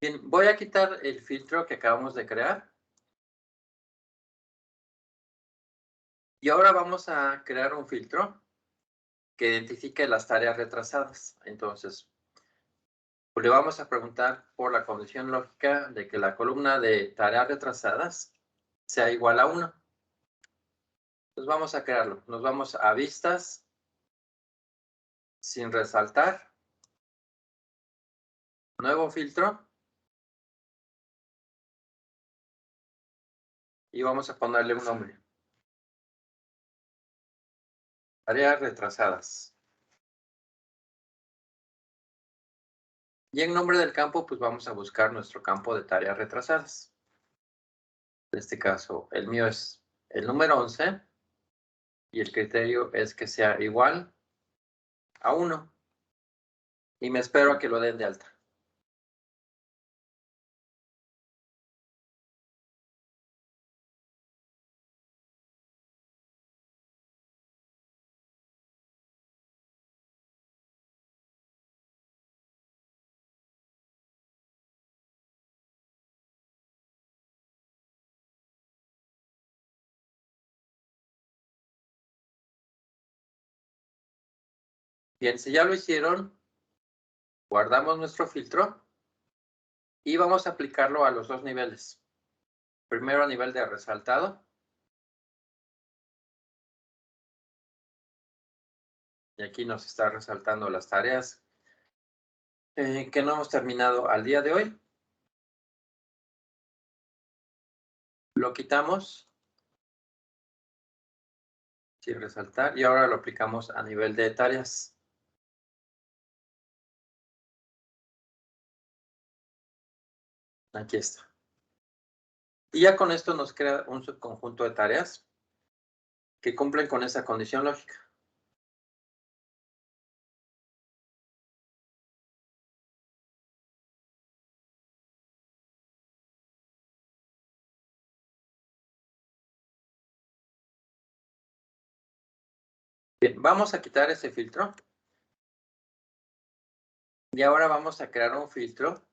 Bien, voy a quitar el filtro que acabamos de crear. Y ahora vamos a crear un filtro que identifique las tareas retrasadas. Entonces, pues le vamos a preguntar por la condición lógica de que la columna de tareas retrasadas sea igual a 1. Entonces vamos a crearlo. Nos vamos a vistas, sin resaltar, nuevo filtro. Y vamos a ponerle un nombre. Tareas retrasadas. Y en nombre del campo, pues vamos a buscar nuestro campo de tareas retrasadas. En este caso, el mío es el número 11. Y el criterio es que sea igual a 1. Y me espero a que lo den de alta. Bien, si ya lo hicieron, guardamos nuestro filtro y vamos a aplicarlo a los dos niveles. Primero a nivel de resaltado. Y aquí nos está resaltando las tareas que no hemos terminado al día de hoy. Lo quitamos sin resaltar y ahora lo aplicamos a nivel de tareas. Aquí está. Y ya con esto nos crea un subconjunto de tareas que cumplen con esa condición lógica. Bien, vamos a quitar ese filtro. Y ahora vamos a crear un filtro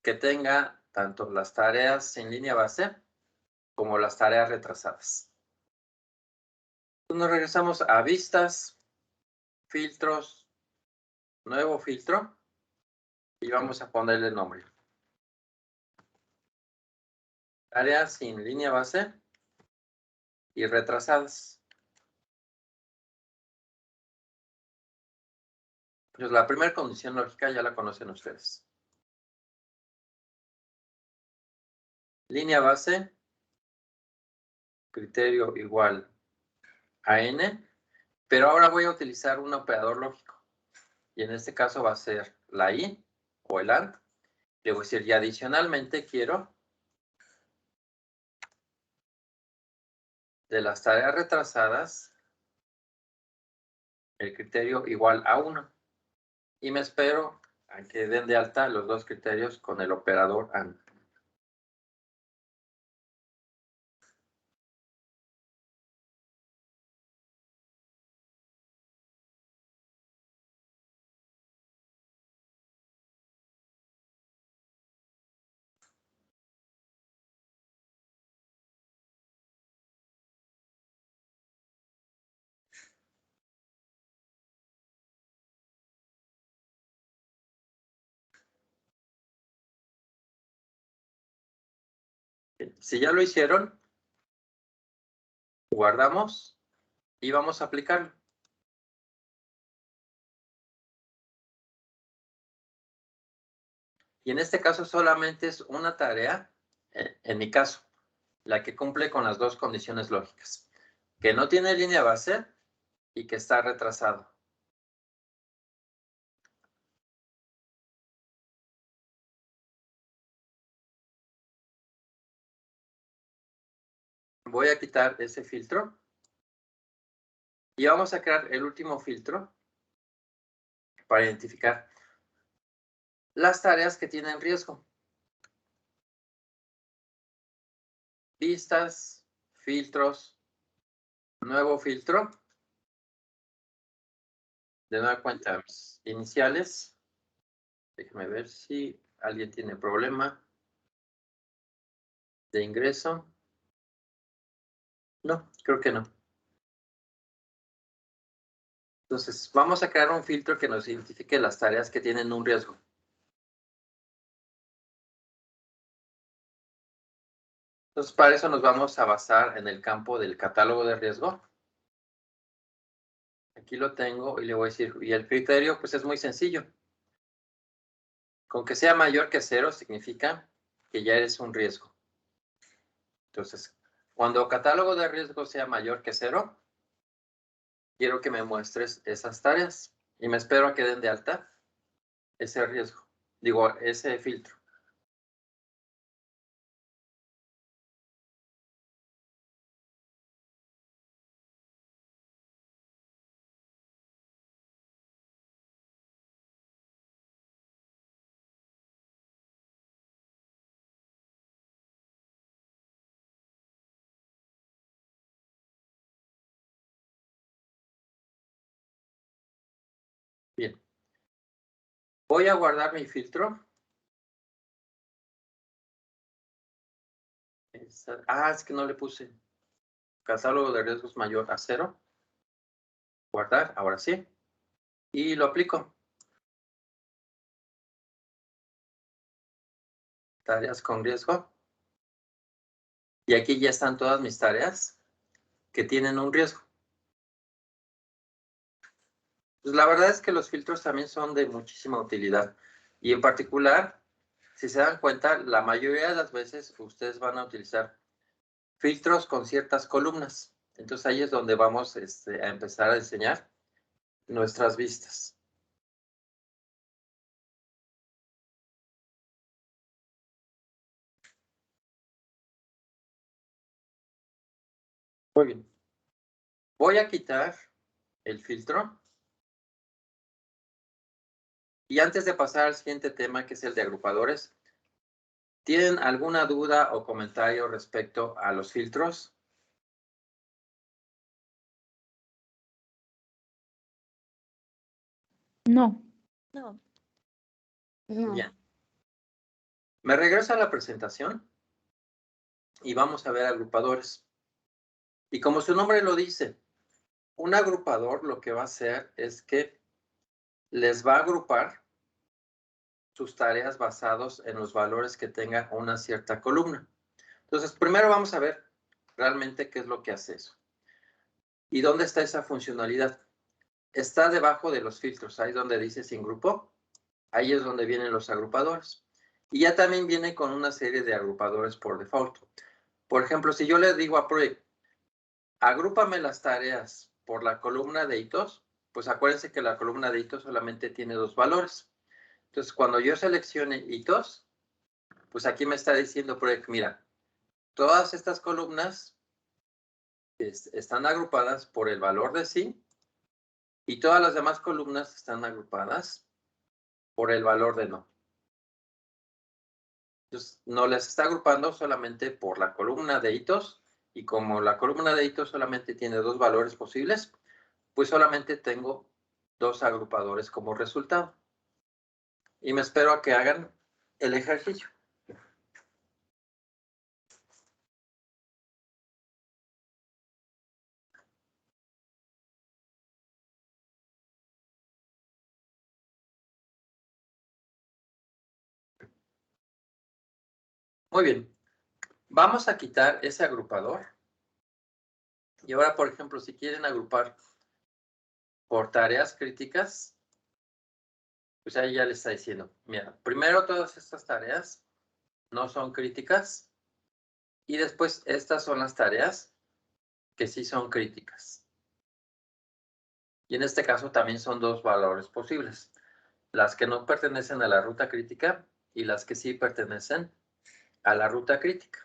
que tenga tanto las tareas en línea base como las tareas retrasadas. Entonces nos regresamos a vistas, filtros, nuevo filtro y vamos a ponerle nombre. Tareas sin línea base y retrasadas. Pues la primera condición lógica ya la conocen ustedes. Línea base, criterio igual a n, pero ahora voy a utilizar un operador lógico. Y en este caso va a ser la i o el AND. Le voy a decir, y adicionalmente quiero de las tareas retrasadas el criterio igual a 1. Y me espero a que den de alta los dos criterios con el operador AND. Si ya lo hicieron, guardamos y vamos a aplicarlo. Y en este caso solamente es una tarea, en mi caso, la que cumple con las dos condiciones lógicas. Que no tiene línea base y que está retrasado. Voy a quitar ese filtro. Y vamos a crear el último filtro para identificar las tareas que tienen riesgo. Vistas, filtros, nuevo filtro. De nueva cuenta, mis iniciales. Déjenme ver si ¿Alguien tiene problema de ingreso? No, creo que no. Entonces, vamos a crear un filtro que nos identifique las tareas que tienen un riesgo. Entonces, para eso nos vamos a basar en el campo del catálogo de riesgo. Aquí lo tengo y le voy a decir, y el criterio, pues es muy sencillo. Con que sea mayor que 0 significa que ya eres un riesgo. Entonces, cuando catálogo de riesgo sea mayor que 0, quiero que me muestres esas tareas y me espero a que den de alta ese riesgo, digo, ese filtro. Bien. Voy a guardar mi filtro. Es que no le puse catálogo de riesgos mayor a 0. Guardar, ahora sí. Y lo aplico. Tareas con riesgo. Y aquí ya están todas mis tareas que tienen un riesgo. Pues la verdad es que los filtros también son de muchísima utilidad. Y en particular, si se dan cuenta, la mayoría de las veces ustedes van a utilizar filtros con ciertas columnas. Entonces ahí es donde vamos a empezar a diseñar nuestras vistas. Muy bien. Voy a quitar el filtro. Y antes de pasar al siguiente tema, que es el de agrupadores, ¿tienen alguna duda o comentario respecto a los filtros? No. No. Bien. Me regreso a la presentación y vamos a ver agrupadores. Y como su nombre lo dice, un agrupador lo que va a hacer es que les va a agrupar sus tareas basados en los valores que tenga una cierta columna. Entonces, primero vamos a ver realmente qué es lo que hace eso. ¿Y dónde está esa funcionalidad? Está debajo de los filtros, ahí donde dice sin grupo. Ahí es donde vienen los agrupadores. Y ya también viene con una serie de agrupadores por default. Por ejemplo, si yo le digo a Project, agrúpame las tareas por la columna de hitos, pues acuérdense que la columna de hitos solamente tiene 2 valores. Entonces, cuando yo seleccione hitos, pues aquí me está diciendo Project, mira, todas estas columnas están agrupadas por el valor de sí y todas las demás columnas están agrupadas por el valor de no. Entonces, no les está agrupando solamente por la columna de hitos y como la columna de hitos solamente tiene 2 valores posibles, pues solamente tengo 2 agrupadores como resultado. Y me espero a que hagan el ejercicio. Muy bien. Vamos a quitar ese agrupador. Y ahora, por ejemplo, si quieren agrupar por tareas críticas, pues ahí ya les está diciendo, mira, primero todas estas tareas no son críticas y después estas son las tareas que sí son críticas. Y en este caso también son 2 valores posibles, las que no pertenecen a la ruta crítica y las que sí pertenecen a la ruta crítica.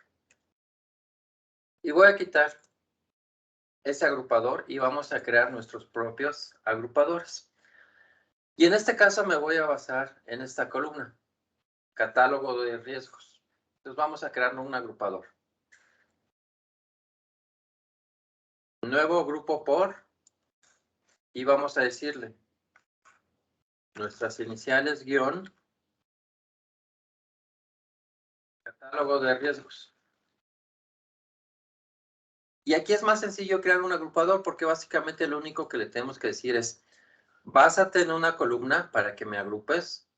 Y voy a quitar ese agrupador y vamos a crear nuestros propios agrupadores. Y en este caso me voy a basar en esta columna, catálogo de riesgos. Entonces vamos a crear un agrupador. Nuevo grupo por, y vamos a decirle nuestras iniciales guión catálogo de riesgos. Y aquí es más sencillo crear un agrupador porque básicamente lo único que le tenemos que decir es, básate en una columna para que me agrupes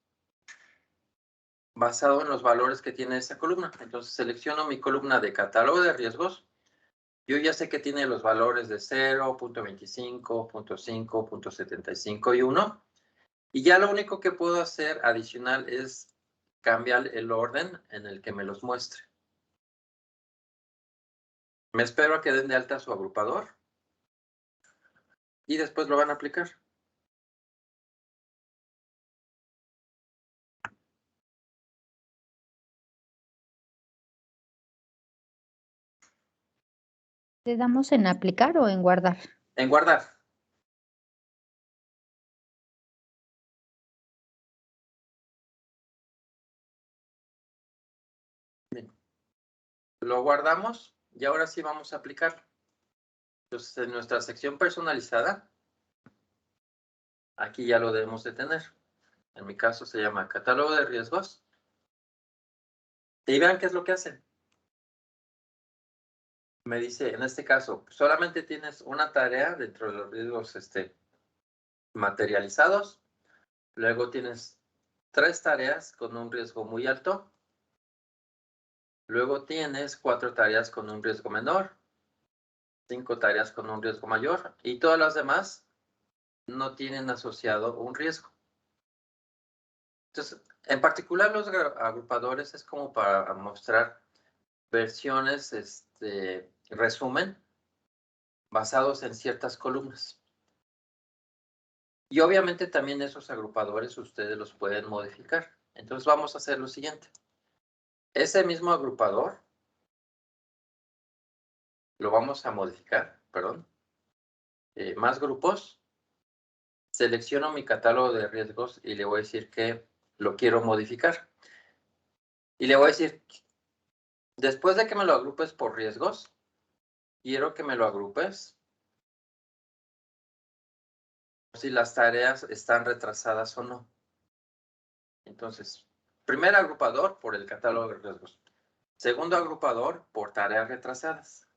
basado en los valores que tiene esa columna. Entonces selecciono mi columna de catálogo de riesgos. Yo ya sé que tiene los valores de 0, 0.25, 0.5, 0.75 y 1. Y ya lo único que puedo hacer adicional es cambiar el orden en el que me los muestre. Me espero a que den de alta su agrupador y después lo van a aplicar. ¿Le damos en aplicar o en guardar? En guardar. Bien. Lo guardamos y ahora sí vamos a aplicar. Entonces, en nuestra sección personalizada, aquí ya lo debemos de tener. En mi caso se llama catálogo de riesgos. Y vean qué es lo que hace. Me dice, en este caso, solamente tienes una tarea dentro de los riesgos materializados. Luego tienes 3 tareas con un riesgo muy alto. Luego tienes 4 tareas con un riesgo menor. 5 tareas con un riesgo mayor. Y todas las demás no tienen asociado un riesgo. Entonces, en particular los agrupadores es como para mostrar versiones, resumen, basados en ciertas columnas. Y obviamente también esos agrupadores ustedes los pueden modificar. Entonces vamos a hacer lo siguiente. Ese mismo agrupador lo vamos a modificar, perdón. Más grupos. Selecciono mi catálogo de riesgos y le voy a decir que lo quiero modificar. Y le voy a decir, después de que me lo agrupes por riesgos, quiero que me lo agrupes si las tareas están retrasadas o no. Entonces, primer agrupador por el catálogo de riesgos. Segundo agrupador por tareas retrasadas.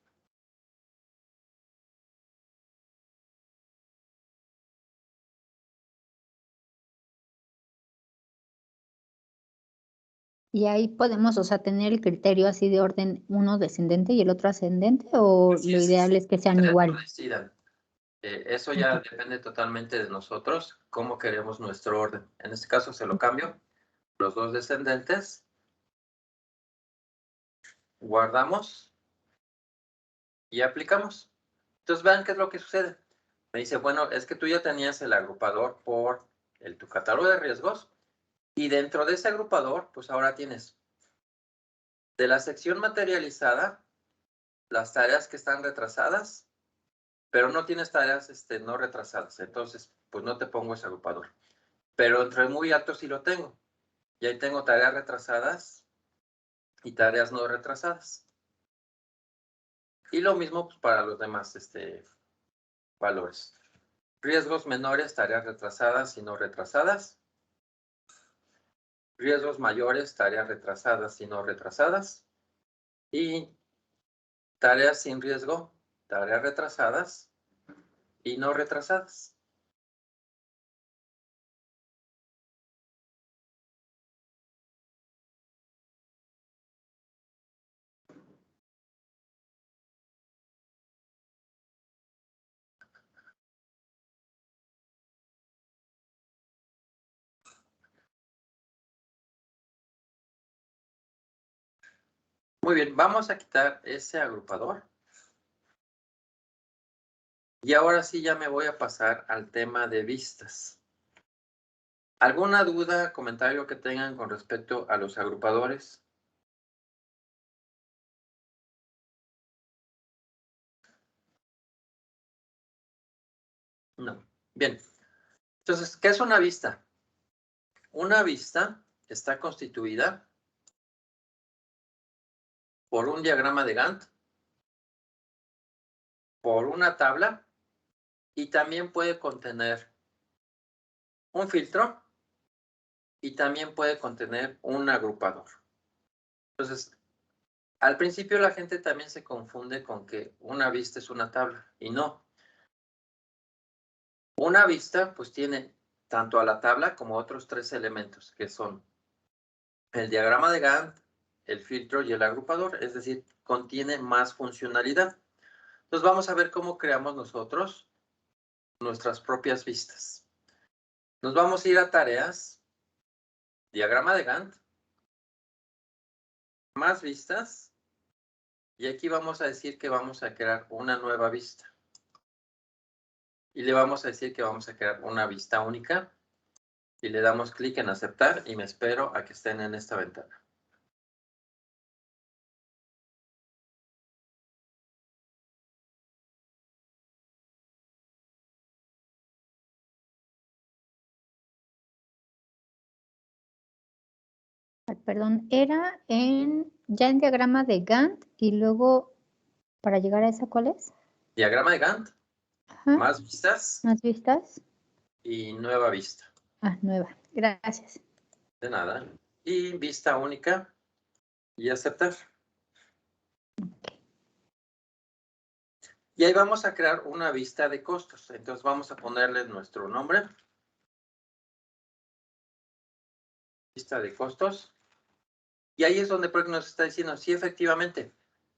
Y ahí podemos, o sea, tener el criterio así de orden, uno descendente y el otro ascendente, o Así lo ideal es que sean ustedes lo igual. decidan. Eso ya depende totalmente de nosotros, cómo queremos nuestro orden. En este caso se lo cambio. Los 2 descendentes. Guardamos y aplicamos. Entonces vean qué es lo que sucede. Me dice, bueno, es que tú ya tenías el agrupador por tu catálogo de riesgos y dentro de ese agrupador, pues ahora tienes de la sección materializada las tareas que están retrasadas, pero no tienes tareas no retrasadas. Entonces, pues no te pongo ese agrupador. Pero entre muy alto sí lo tengo. Y ahí tengo tareas retrasadas y tareas no retrasadas. Y lo mismo pues, para los demás valores. Riesgos menores, tareas retrasadas y no retrasadas. Riesgos mayores, tareas retrasadas y no retrasadas. Y tareas sin riesgo, tareas retrasadas y no retrasadas. Muy bien, vamos a quitar ese agrupador. Y ahora sí ya me voy a pasar al tema de vistas. ¿Alguna duda, comentario que tengan con respecto a los agrupadores? No. Bien. Entonces, ¿qué es una vista? Una vista está constituida por un diagrama de Gantt, por una tabla y también puede contener un filtro y también puede contener un agrupador. Entonces, Al principio la gente también se confunde con que una vista es una tabla, y no. Una vista, pues, tiene tanto a la tabla como otros 3 elementos, que son el diagrama de Gantt, el filtro y el agrupador, es decir, contiene más funcionalidad. Entonces vamos a ver cómo creamos nosotros nuestras propias vistas. Nos vamos a ir a tareas, diagrama de Gantt, más vistas, y aquí vamos a decir que vamos a crear una nueva vista. Y le vamos a decir que vamos a crear una vista única, y le damos clic en aceptar, y me espero a que estén en esta ventana. Perdón, era ya en diagrama de Gantt y luego para llegar a esa, ¿cuál es? Diagrama de Gantt, Ajá. más vistas ¿Más vistas? y nueva vista. Ah, nueva. Gracias. De nada. Y vista única y aceptar. Y ahí vamos a crear una vista de costos. Entonces vamos a ponerle nuestro nombre. Vista de costos. Y ahí es donde nos está diciendo, sí, efectivamente,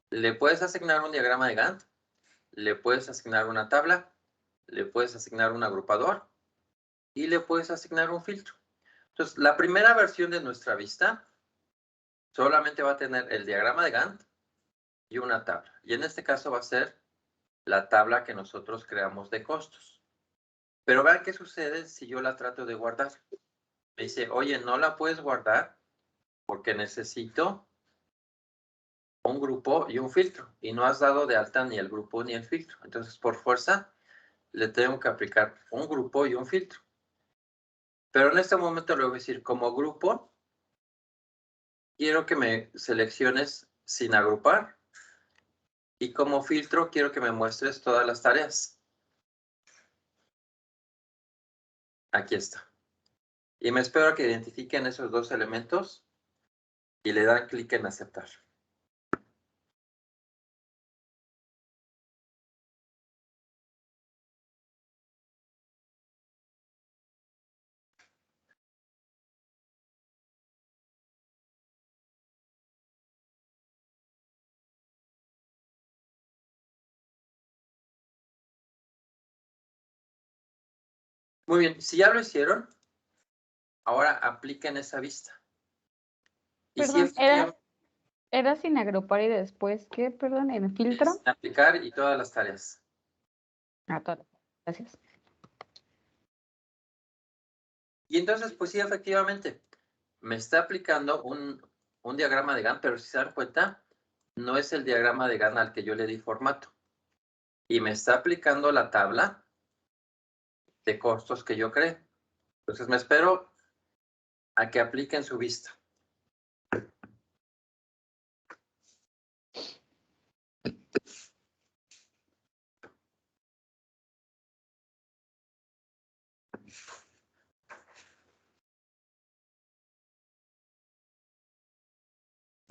le puedes asignar un diagrama de Gantt, le puedes asignar una tabla, le puedes asignar un agrupador y le puedes asignar un filtro. Entonces, la primera versión de nuestra vista solamente va a tener el diagrama de Gantt y una tabla. Y en este caso va a ser la tabla que nosotros creamos de costos. Pero vean qué sucede si yo la trato de guardar. Me dice, oye, no la puedes guardar porque necesito un grupo y un filtro. Y no has dado de alta ni el grupo ni el filtro. Entonces, por fuerza, le tengo que aplicar un grupo y un filtro. Pero en este momento le voy a decir, como grupo, quiero que me selecciones sin agrupar. Y como filtro, quiero que me muestres todas las tareas. Aquí está. Y me espero a que identifiquen esos dos elementos y le dan clic en aceptar. Muy bien, si ya lo hicieron, ahora apliquen esa vista. Y si Perdón, efectivamente era sin agrupar y después, ¿qué? Perdón, en filtro. aplicar y todas las tareas. Ah, todo. Gracias. Y entonces, pues sí, efectivamente, me está aplicando un diagrama de Gantt, pero si se dan cuenta, no es el diagrama de Gantt al que yo le di formato. Y me está aplicando la tabla de costos que yo creé. Entonces me espero a que apliquen su vista.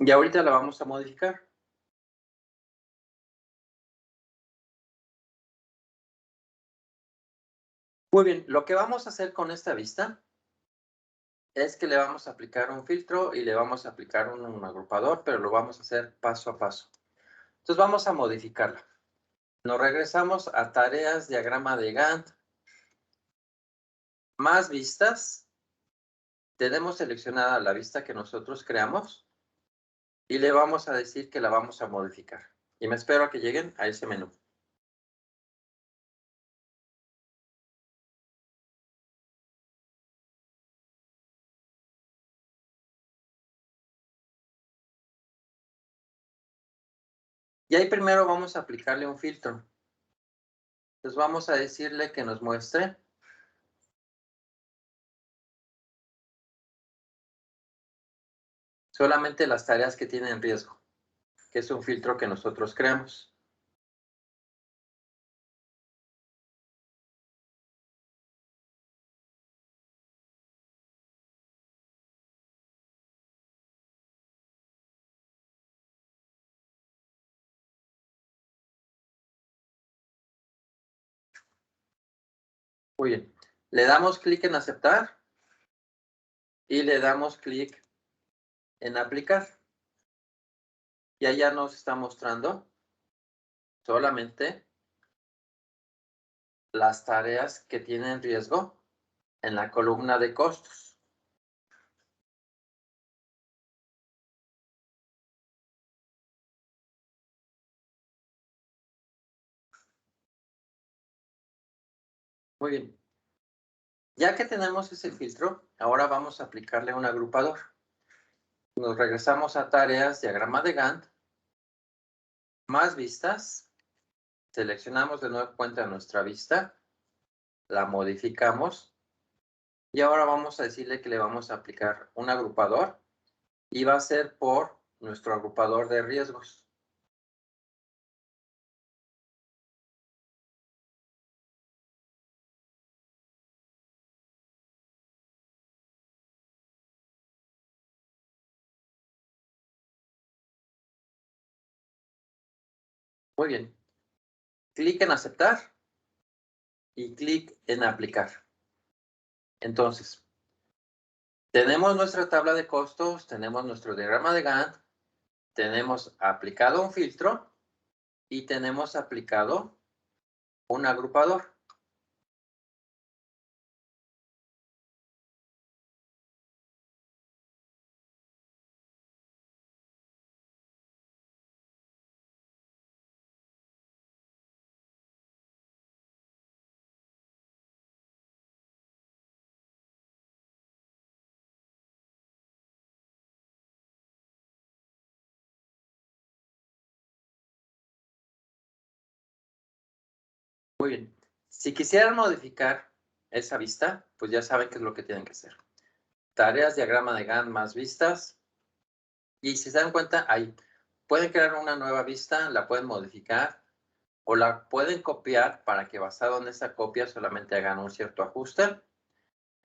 Y ahorita la vamos a modificar. Muy bien, lo que vamos a hacer con esta vista es que le vamos a aplicar un filtro y le vamos a aplicar un agrupador, pero lo vamos a hacer paso a paso. Entonces vamos a modificarla. Nos regresamos a tareas, diagrama de Gantt, más vistas. Tenemos seleccionada la vista que nosotros creamos y le vamos a decir que la vamos a modificar. Y me espero a que lleguen a ese menú. Y ahí primero vamos a aplicarle un filtro. Entonces vamos a decirle que nos muestre solamente las tareas que tienen riesgo, que es un filtro que nosotros creamos. Muy bien. Le damos clic en aceptar y le damos clic en aplicar. Y allá nos está mostrando solamente las tareas que tienen riesgo en la columna de costos. Muy bien. Ya que tenemos ese filtro, ahora vamos a aplicarle un agrupador. Nos regresamos a tareas, diagrama de Gantt, más vistas, seleccionamos de nueva cuenta nuestra vista, la modificamos y ahora vamos a decirle que le vamos a aplicar un agrupador y va a ser por nuestro agrupador de riesgos. Muy bien. Clic en aceptar y clic en aplicar. Entonces, tenemos nuestra tabla de costos, tenemos nuestro diagrama de Gantt, tenemos aplicado un filtro y tenemos aplicado un agrupador. Muy bien. Si quisieran modificar esa vista, pues ya saben qué es lo que tienen que hacer. Tareas, diagrama de Gantt más vistas. Y si se dan cuenta, ahí pueden crear una nueva vista, la pueden modificar o la pueden copiar para que basado en esa copia solamente hagan un cierto ajuste.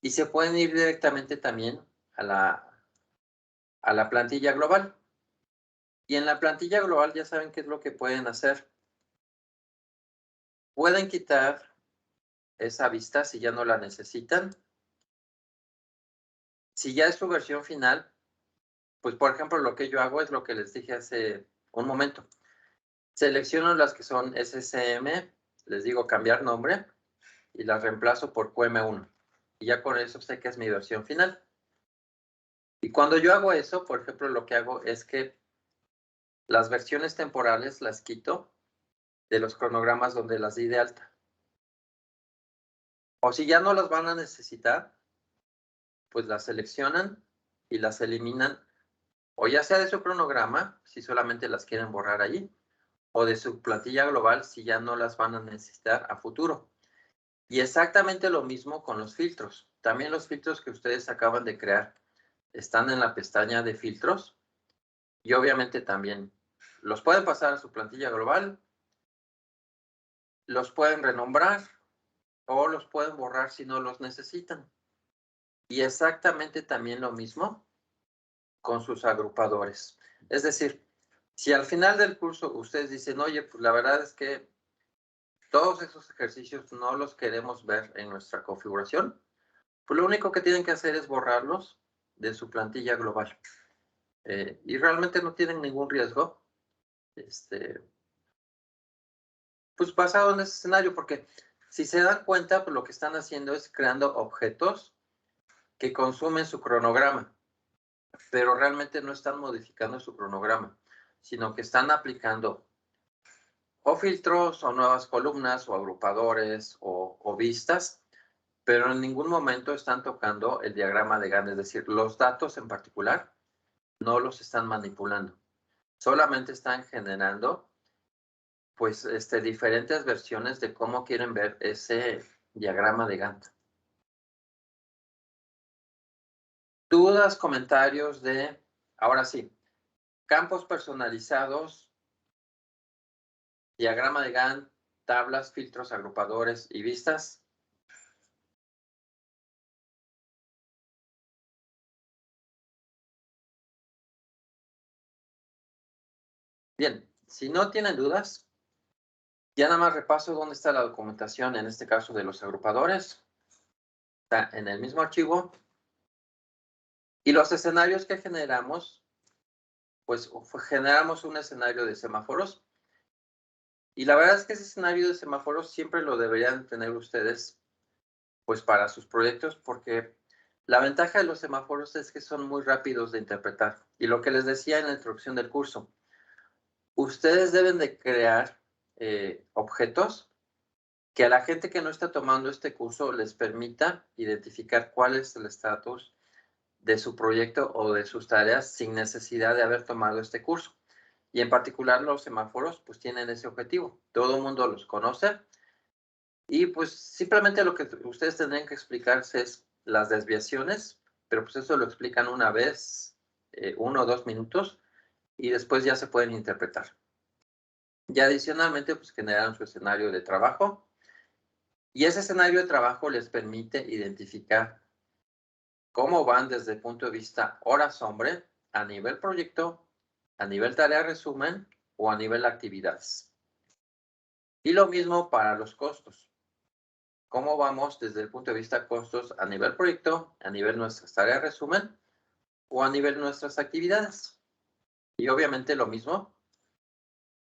Y se pueden ir directamente también a la plantilla global. Y en la plantilla global ya saben qué es lo que pueden hacer. Pueden quitar esa vista si ya no la necesitan. Si ya es su versión final, pues por ejemplo lo que yo hago es lo que les dije hace un momento. Selecciono las que son SSM, les digo cambiar nombre y las reemplazo por QM1. Y ya con eso sé que es mi versión final. Y cuando yo hago eso, por ejemplo, lo que hago es que las versiones temporales las quito de los cronogramas donde las di de alta. O si ya no las van a necesitar, pues las seleccionan y las eliminan, o ya sea de su cronograma, si solamente las quieren borrar allí, o de su plantilla global, si ya no las van a necesitar a futuro. Y exactamente lo mismo con los filtros. También los filtros que ustedes acaban de crear están en la pestaña de filtros y obviamente también los pueden pasar a su plantilla global, los pueden renombrar o los pueden borrar si no los necesitan. Y exactamente también lo mismo con sus agrupadores. Es decir, si al final del curso ustedes dicen, oye, pues la verdad es que todos esos ejercicios no los queremos ver en nuestra configuración, pues lo único que tienen que hacer es borrarlos de su plantilla global. Y realmente no tienen ningún riesgo, pues basado en ese escenario, porque si se dan cuenta, pues lo que están haciendo es creando objetos que consumen su cronograma, pero realmente no están modificando su cronograma, sino que están aplicando o filtros o nuevas columnas o agrupadores o vistas, pero en ningún momento están tocando el diagrama de Gantt, es decir, los datos en particular no los están manipulando, solamente están generando pues diferentes versiones de cómo quieren ver ese diagrama de Gantt. Dudas, comentarios ahora sí, campos personalizados, diagrama de Gantt, tablas, filtros, agrupadores y vistas. Bien, si no tienen dudas, ya nada más repaso dónde está la documentación, en este caso de los agrupadores. está en el mismo archivo. Y los escenarios que generamos, pues generamos un escenario de semáforos. Y la verdad es que ese escenario de semáforos siempre lo deberían tener ustedes, pues para sus proyectos, porque la ventaja de los semáforos es que son muy rápidos de interpretar. Y lo que les decía en la introducción del curso, ustedes deben de crear objetos que a la gente que no está tomando este curso les permita identificar cuál es el estatus de su proyecto o de sus tareas sin necesidad de haber tomado este curso. Y en particular los semáforos pues tienen ese objetivo. Todo el mundo los conoce y pues simplemente lo que ustedes tendrían que explicarse es las desviaciones, pero pues eso lo explican una vez, 1 o 2 minutos y después ya se pueden interpretar. Y adicionalmente pues generan su escenario de trabajo y ese escenario de trabajo les permite identificar cómo van desde el punto de vista horas hombre, a nivel proyecto, a nivel tarea resumen o a nivel actividades. Y lo mismo para los costos. Cómo vamos desde el punto de vista costos a nivel proyecto, a nivel nuestras tareas resumen o a nivel nuestras actividades. Y obviamente lo mismo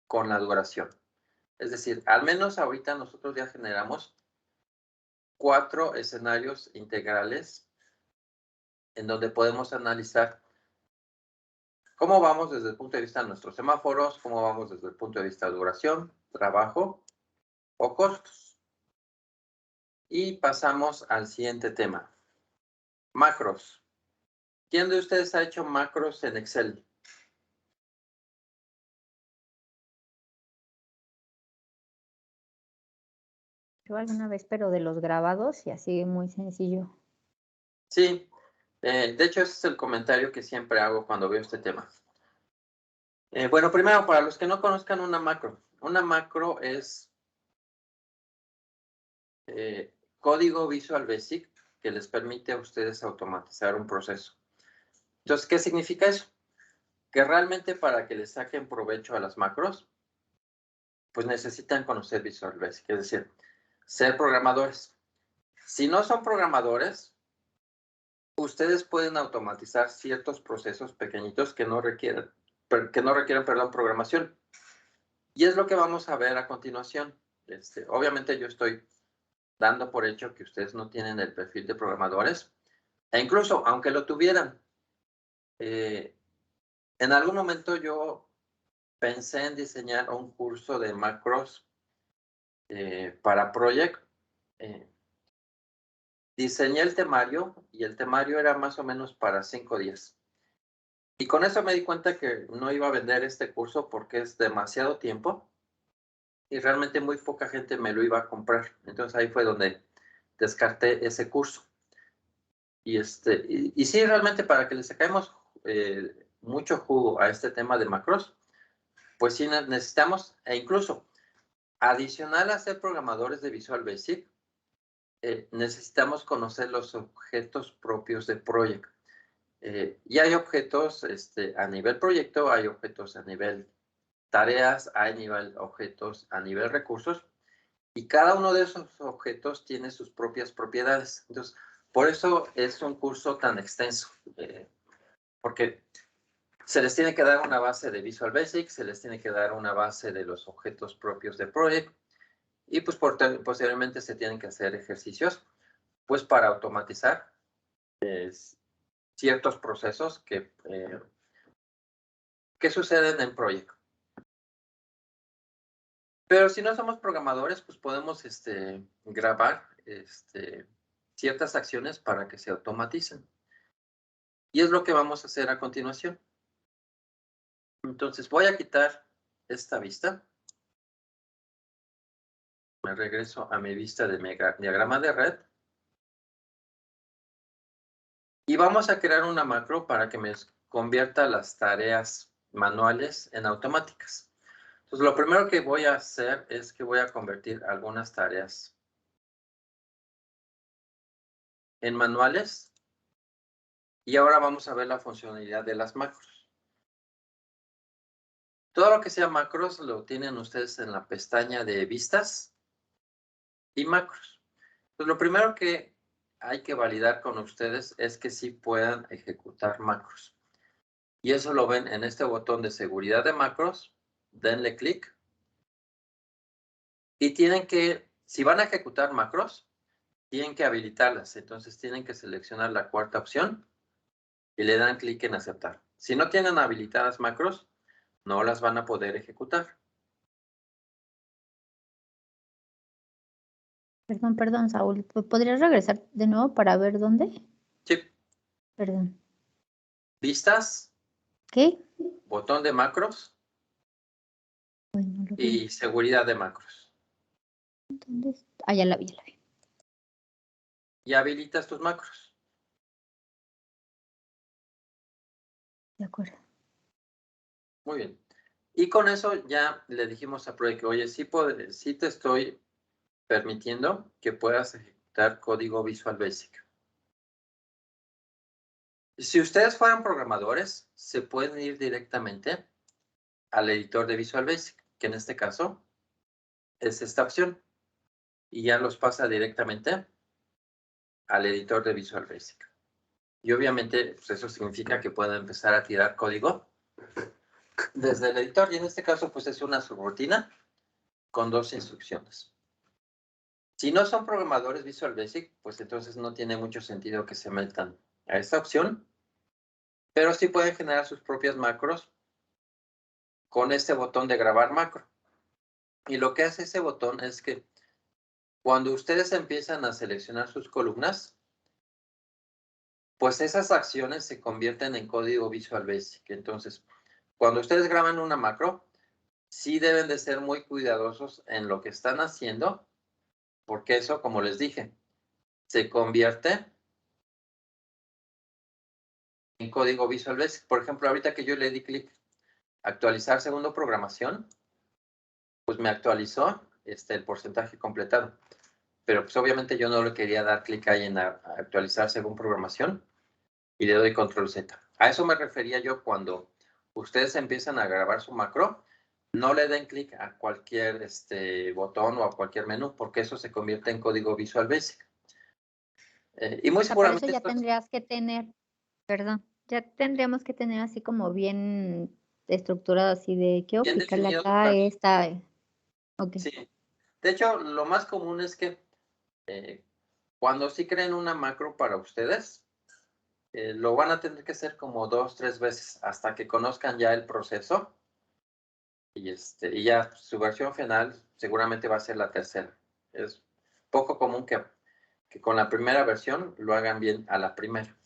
con la duración. Es decir, al menos ahorita nosotros ya generamos 4 escenarios integrales en donde podemos analizar cómo vamos desde el punto de vista de nuestros semáforos, cómo vamos desde el punto de vista de duración, trabajo o costos. Y pasamos al siguiente tema. Macros. ¿Quién de ustedes ha hecho macros en Excel? Yo alguna vez, pero de los grabados y así muy sencillo. Sí, de hecho ese es el comentario que siempre hago cuando veo este tema. Bueno, primero, para los que no conozcan una macro es código Visual Basic que les permite a ustedes automatizar un proceso. Entonces, ¿qué significa eso? Que realmente para que les saquen provecho a las macros, pues necesitan conocer Visual Basic, es decir, ser programadores. Si no son programadores, ustedes pueden automatizar ciertos procesos pequeñitos que no requieren, programación. Y es lo que vamos a ver a continuación. Obviamente yo estoy dando por hecho que ustedes no tienen el perfil de programadores, e incluso, aunque lo tuvieran, en algún momento yo pensé en diseñar un curso de macros para Project. Diseñé el temario y el temario era más o menos para 5 días. Y con eso me di cuenta que no iba a vender este curso porque es demasiado tiempo y realmente muy poca gente me lo iba a comprar. Entonces ahí fue donde descarté ese curso. Y sí, realmente para que le saquemos mucho jugo a este tema de macros, pues sí necesitamos, e incluso adicional a ser programadores de Visual Basic, necesitamos conocer los objetos propios de Project. Y hay objetos a nivel proyecto, hay objetos a nivel tareas, hay objetos a nivel recursos, y cada uno de esos objetos tiene sus propias propiedades. Entonces, por eso es un curso tan extenso, porque se les tiene que dar una base de Visual Basic, se les tiene que dar una base de los objetos propios de Project, y pues posteriormente se tienen que hacer ejercicios, pues para automatizar ciertos procesos que suceden en Project. Pero si no somos programadores, pues podemos grabar ciertas acciones para que se automaticen. Y es lo que vamos a hacer a continuación. Entonces voy a quitar esta vista. Me regreso a mi vista de diagrama de red. Y vamos a crear una macro para que me convierta las tareas manuales en automáticas. Entonces lo primero que voy a hacer es que voy a convertir algunas tareas en manuales. Y ahora vamos a ver la funcionalidad de las macros. Todo lo que sea macros lo tienen ustedes en la pestaña de vistas y macros. Pues lo primero que hay que validar con ustedes es que sí puedan ejecutar macros. Y eso lo ven en este botón de seguridad de macros. Denle clic. Y tienen que, si van a ejecutar macros, tienen que habilitarlas. Entonces tienen que seleccionar la cuarta opción y le dan clic en aceptar. Si no tienen habilitadas macros, no las van a poder ejecutar. Perdón, Saúl. ¿Podrías regresar de nuevo para ver dónde? Sí. Perdón. Vistas, ¿Qué? botón de macros Ay, no lo y vi. seguridad de macros. ¿Dónde está? Ah, ya la vi, ya la vi. Y habilitas tus macros. De acuerdo. Muy bien. Y con eso ya le dijimos a Project que, oye, sí te estoy permitiendo que puedas ejecutar código Visual Basic. Si ustedes fueran programadores, se pueden ir directamente al editor de Visual Basic, que en este caso es esta opción. Y ya los pasa directamente al editor de Visual Basic. Y obviamente pues eso significa que pueden empezar a tirar código desde el editor. Y en este caso pues es una subrutina con 2 instrucciones. Si no son programadores Visual Basic, pues entonces no tiene mucho sentido que se metan a esta opción. Pero sí pueden generar sus propias macros con este botón de grabar macro. Y lo que hace ese botón es que cuando ustedes empiezan a seleccionar sus columnas, pues esas acciones se convierten en código Visual Basic. Entonces, cuando ustedes graban una macro, sí deben de ser muy cuidadosos en lo que están haciendo, porque eso, como les dije, se convierte en código Visual Basic. Por ejemplo, ahorita que yo le di clic actualizar segundo programación, pues me actualizó el porcentaje completado. Pero pues obviamente yo no le quería dar clic ahí en actualizar según programación y le doy control Z. A eso me refería yo cuando ustedes empiezan a grabar su macro, no le den clic a cualquier botón o a cualquier menú, porque eso se convierte en código Visual Basic. Y muy O sea, para eso seguramente ya esto es... tendrías que tener, perdón, ya tendríamos que tener así como bien estructurado, así de quiero bien picarle definidos acá los... esta. Ok. Sí. De hecho, lo más común es que cuando sí creen una macro para ustedes, lo van a tener que hacer como 2, 3 veces hasta que conozcan ya el proceso y ya su versión final seguramente va a ser la tercera. Es poco común que con la primera versión lo hagan bien a la primera.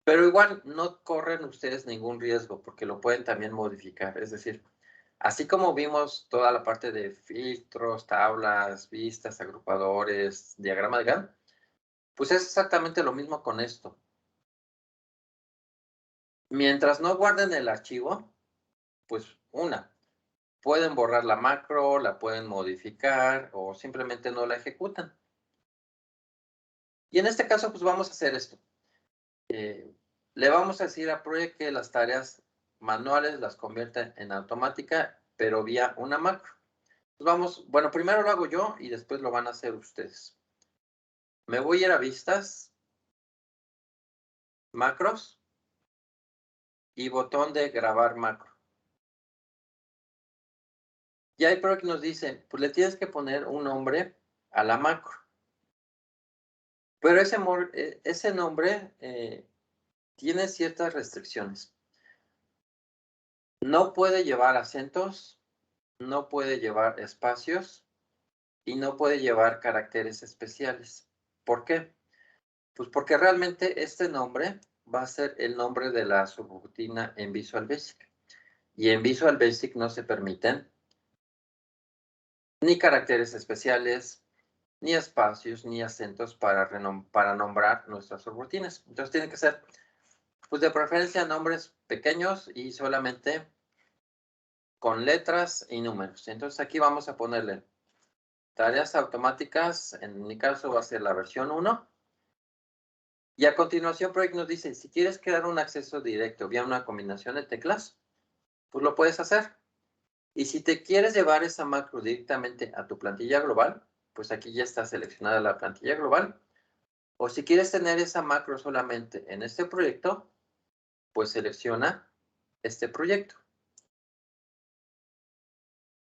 Pero igual no corren ustedes ningún riesgo porque lo pueden también modificar. Es decir, así como vimos toda la parte de filtros, tablas, vistas, agrupadores, diagrama de Gantt, pues es exactamente lo mismo con esto. Mientras no guarden el archivo, pues pueden borrar la macro, la pueden modificar o simplemente no la ejecutan. Y en este caso, pues vamos a hacer esto. Le vamos a decir a Project que las tareas manuales las convierta en automática, pero vía una macro. Pues bueno, primero lo hago yo y después lo van a hacer ustedes. Me voy a ir a vistas, macros y botón de grabar macro. Y ahí Project nos dice, pues le tienes que poner un nombre a la macro. Pero ese nombre tiene ciertas restricciones. No puede llevar acentos, no puede llevar espacios y no puede llevar caracteres especiales. ¿Por qué? Pues porque realmente este nombre va a ser el nombre de la subrutina en Visual Basic. Y en Visual Basic no se permiten ni caracteres especiales, ni espacios, ni acentos para nombrar nuestras subrutinas. Entonces tienen que ser, pues de preferencia, nombres pequeños y solamente con letras y números. Entonces aquí vamos a ponerle tareas automáticas, en mi caso va a ser la versión 1. Y a continuación Project nos dice, si quieres crear un acceso directo vía una combinación de teclas, pues lo puedes hacer. Y si te quieres llevar esa macro directamente a tu plantilla global, pues aquí ya está seleccionada la plantilla global O si quieres tener esa macro solamente en este proyecto, pues selecciona este proyecto.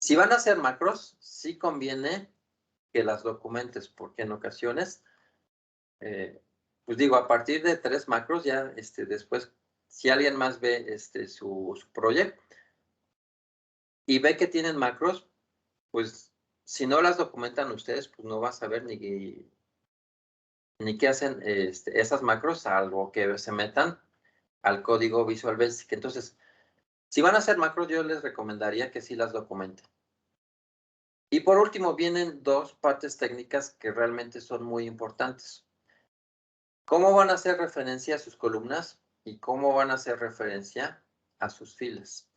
Si van a hacer macros, sí conviene que las documentes, porque en ocasiones, pues digo, a partir de 3 macros ya después, si alguien más ve su proyecto y ve que tienen macros, pues si no las documentan ustedes, pues no vas a ver ni qué hacen esas macros, salvo que se metan al código Visual Basic. Entonces, si van a hacer macros, yo les recomendaría que sí las documenten. Y por último, vienen 2 partes técnicas que realmente son muy importantes. ¿Cómo van a hacer referencia a sus columnas y cómo van a hacer referencia a sus filas?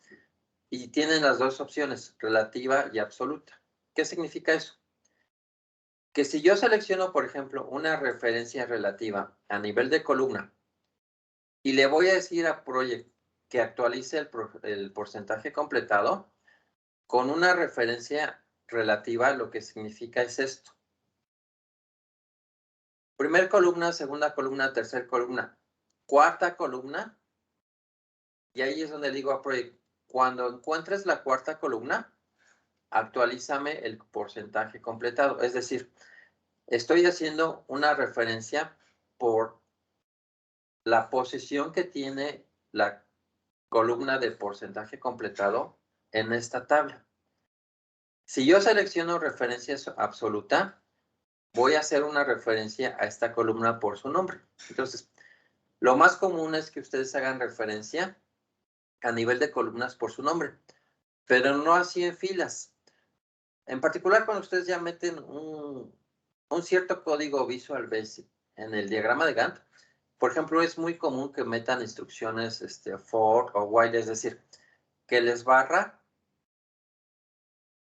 Y tienen las 2 opciones, relativa y absoluta. ¿Qué significa eso? Que si yo selecciono, por ejemplo, una referencia relativa a nivel de columna y le voy a decir a Project que actualice el porcentaje completado, con una referencia relativa lo que significa es esto. Primer columna, segunda columna, tercera columna, cuarta columna, y ahí es donde le digo a Project, cuando encuentres la cuarta columna, actualízame el porcentaje completado. Es decir, estoy haciendo una referencia por la posición que tiene la columna de porcentaje completado en esta tabla. Si yo selecciono referencia absoluta, voy a hacer una referencia a esta columna por su nombre. Entonces, lo más común es que ustedes hagan referencia a nivel de columnas por su nombre, pero no así en filas. En particular, cuando ustedes ya meten un cierto código Visual Basic en el diagrama de Gantt, por ejemplo, es muy común que metan instrucciones for o while, es decir, que les barra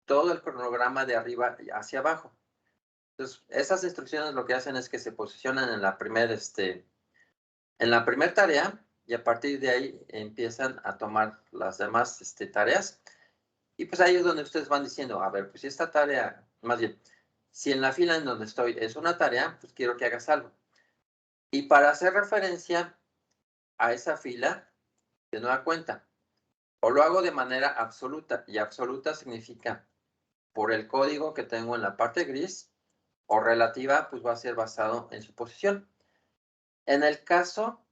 todo el cronograma de arriba hacia abajo. Entonces, esas instrucciones lo que hacen es que se posicionan en la primera tarea y a partir de ahí empiezan a tomar las demás tareas. Y pues ahí es donde ustedes van diciendo, a ver, pues si esta tarea, más bien, si en la fila en donde estoy es una tarea, pues quiero que hagas algo. Y para hacer referencia a esa fila, de nueva cuenta, o lo hago de manera absoluta, y absoluta significa por el código que tengo en la parte gris, o relativa, pues va a ser basado en su posición. En el caso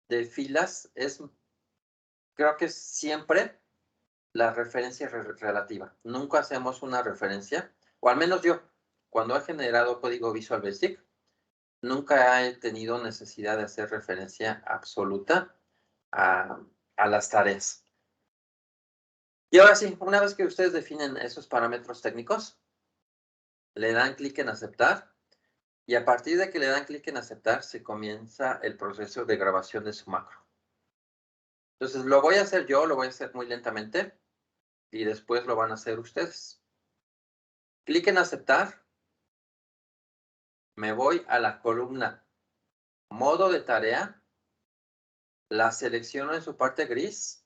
de filas, creo que siempre la referencia relativa. Nunca hacemos una referencia, o al menos yo, cuando he generado código Visual Basic, nunca he tenido necesidad de hacer referencia absoluta a las tareas. Y ahora sí, una vez que ustedes definen esos parámetros técnicos, le dan clic en aceptar, y a partir de que le dan clic en aceptar, se comienza el proceso de grabación de su macro. Entonces, lo voy a hacer yo, lo voy a hacer muy lentamente, y después lo van a hacer ustedes. Clic en aceptar. Me voy a la columna modo de tarea, la selecciono en su parte gris,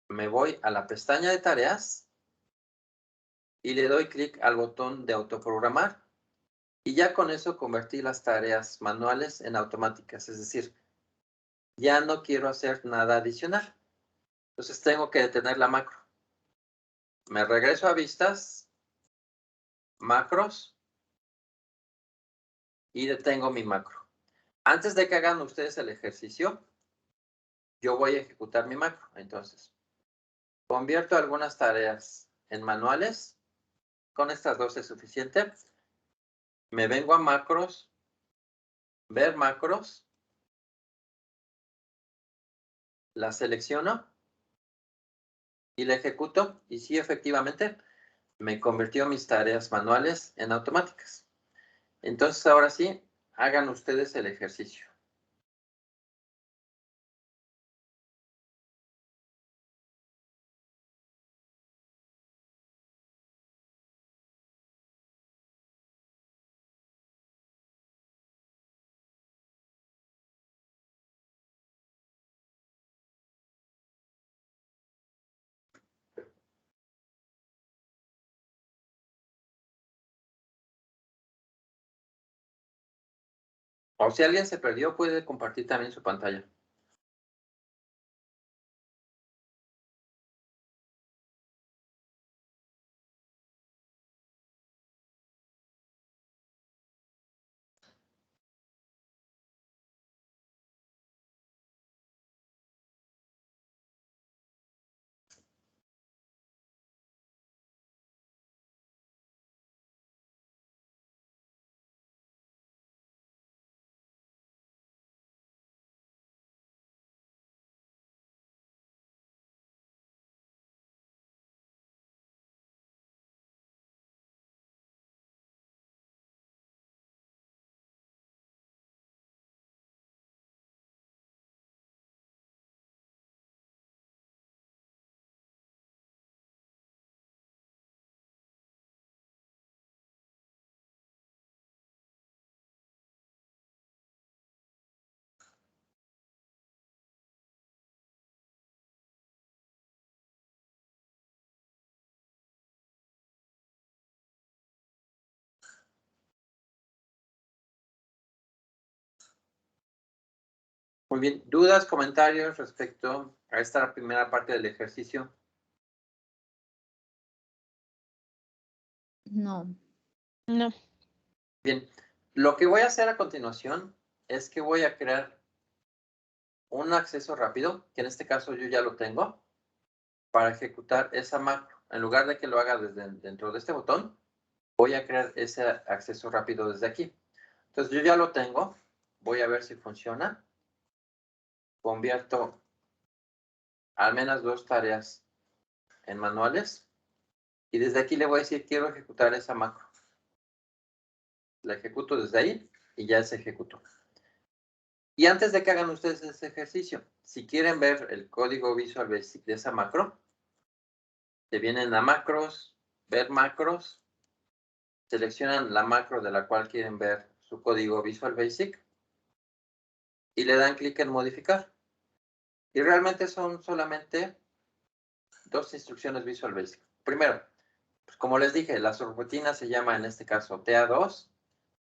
me voy a la pestaña de tareas y le doy clic al botón de autoprogramar. Y ya con eso convertí las tareas manuales en automáticas, es decir, ya no quiero hacer nada adicional. Entonces tengo que detener la macro. Me regreso a vistas, macros y detengo mi macro. Antes de que hagan ustedes el ejercicio, yo voy a ejecutar mi macro. Entonces, convierto algunas tareas en manuales. Con estas 2 es suficiente. Me vengo a macros, ver macros, la selecciono y la ejecuto. Y sí, efectivamente, me convirtió mis tareas manuales en automáticas. Entonces, ahora sí, hagan ustedes el ejercicio. O si alguien se perdió, puede compartir también su pantalla. Muy bien. ¿Dudas, comentarios respecto a esta primera parte del ejercicio? No. No. Bien. Lo que voy a hacer a continuación es que voy a crear un acceso rápido, que en este caso yo ya lo tengo, para ejecutar esa macro. En lugar de que lo haga desde dentro de este botón, voy a crear ese acceso rápido desde aquí. Entonces yo ya lo tengo. Voy a ver si funciona. Convierto al menos 2 tareas en manuales. Y desde aquí le voy a decir, quiero ejecutar esa macro. La ejecuto desde ahí y ya se ejecutó. Y antes de que hagan ustedes ese ejercicio, si quieren ver el código Visual Basic de esa macro, se vienen a macros, ver macros, seleccionan la macro de la cual quieren ver su código Visual Basic y le dan clic en modificar. Y realmente son solamente 2 instrucciones Visual Basic. Primero, pues como les dije, la subrutina se llama en este caso TA2.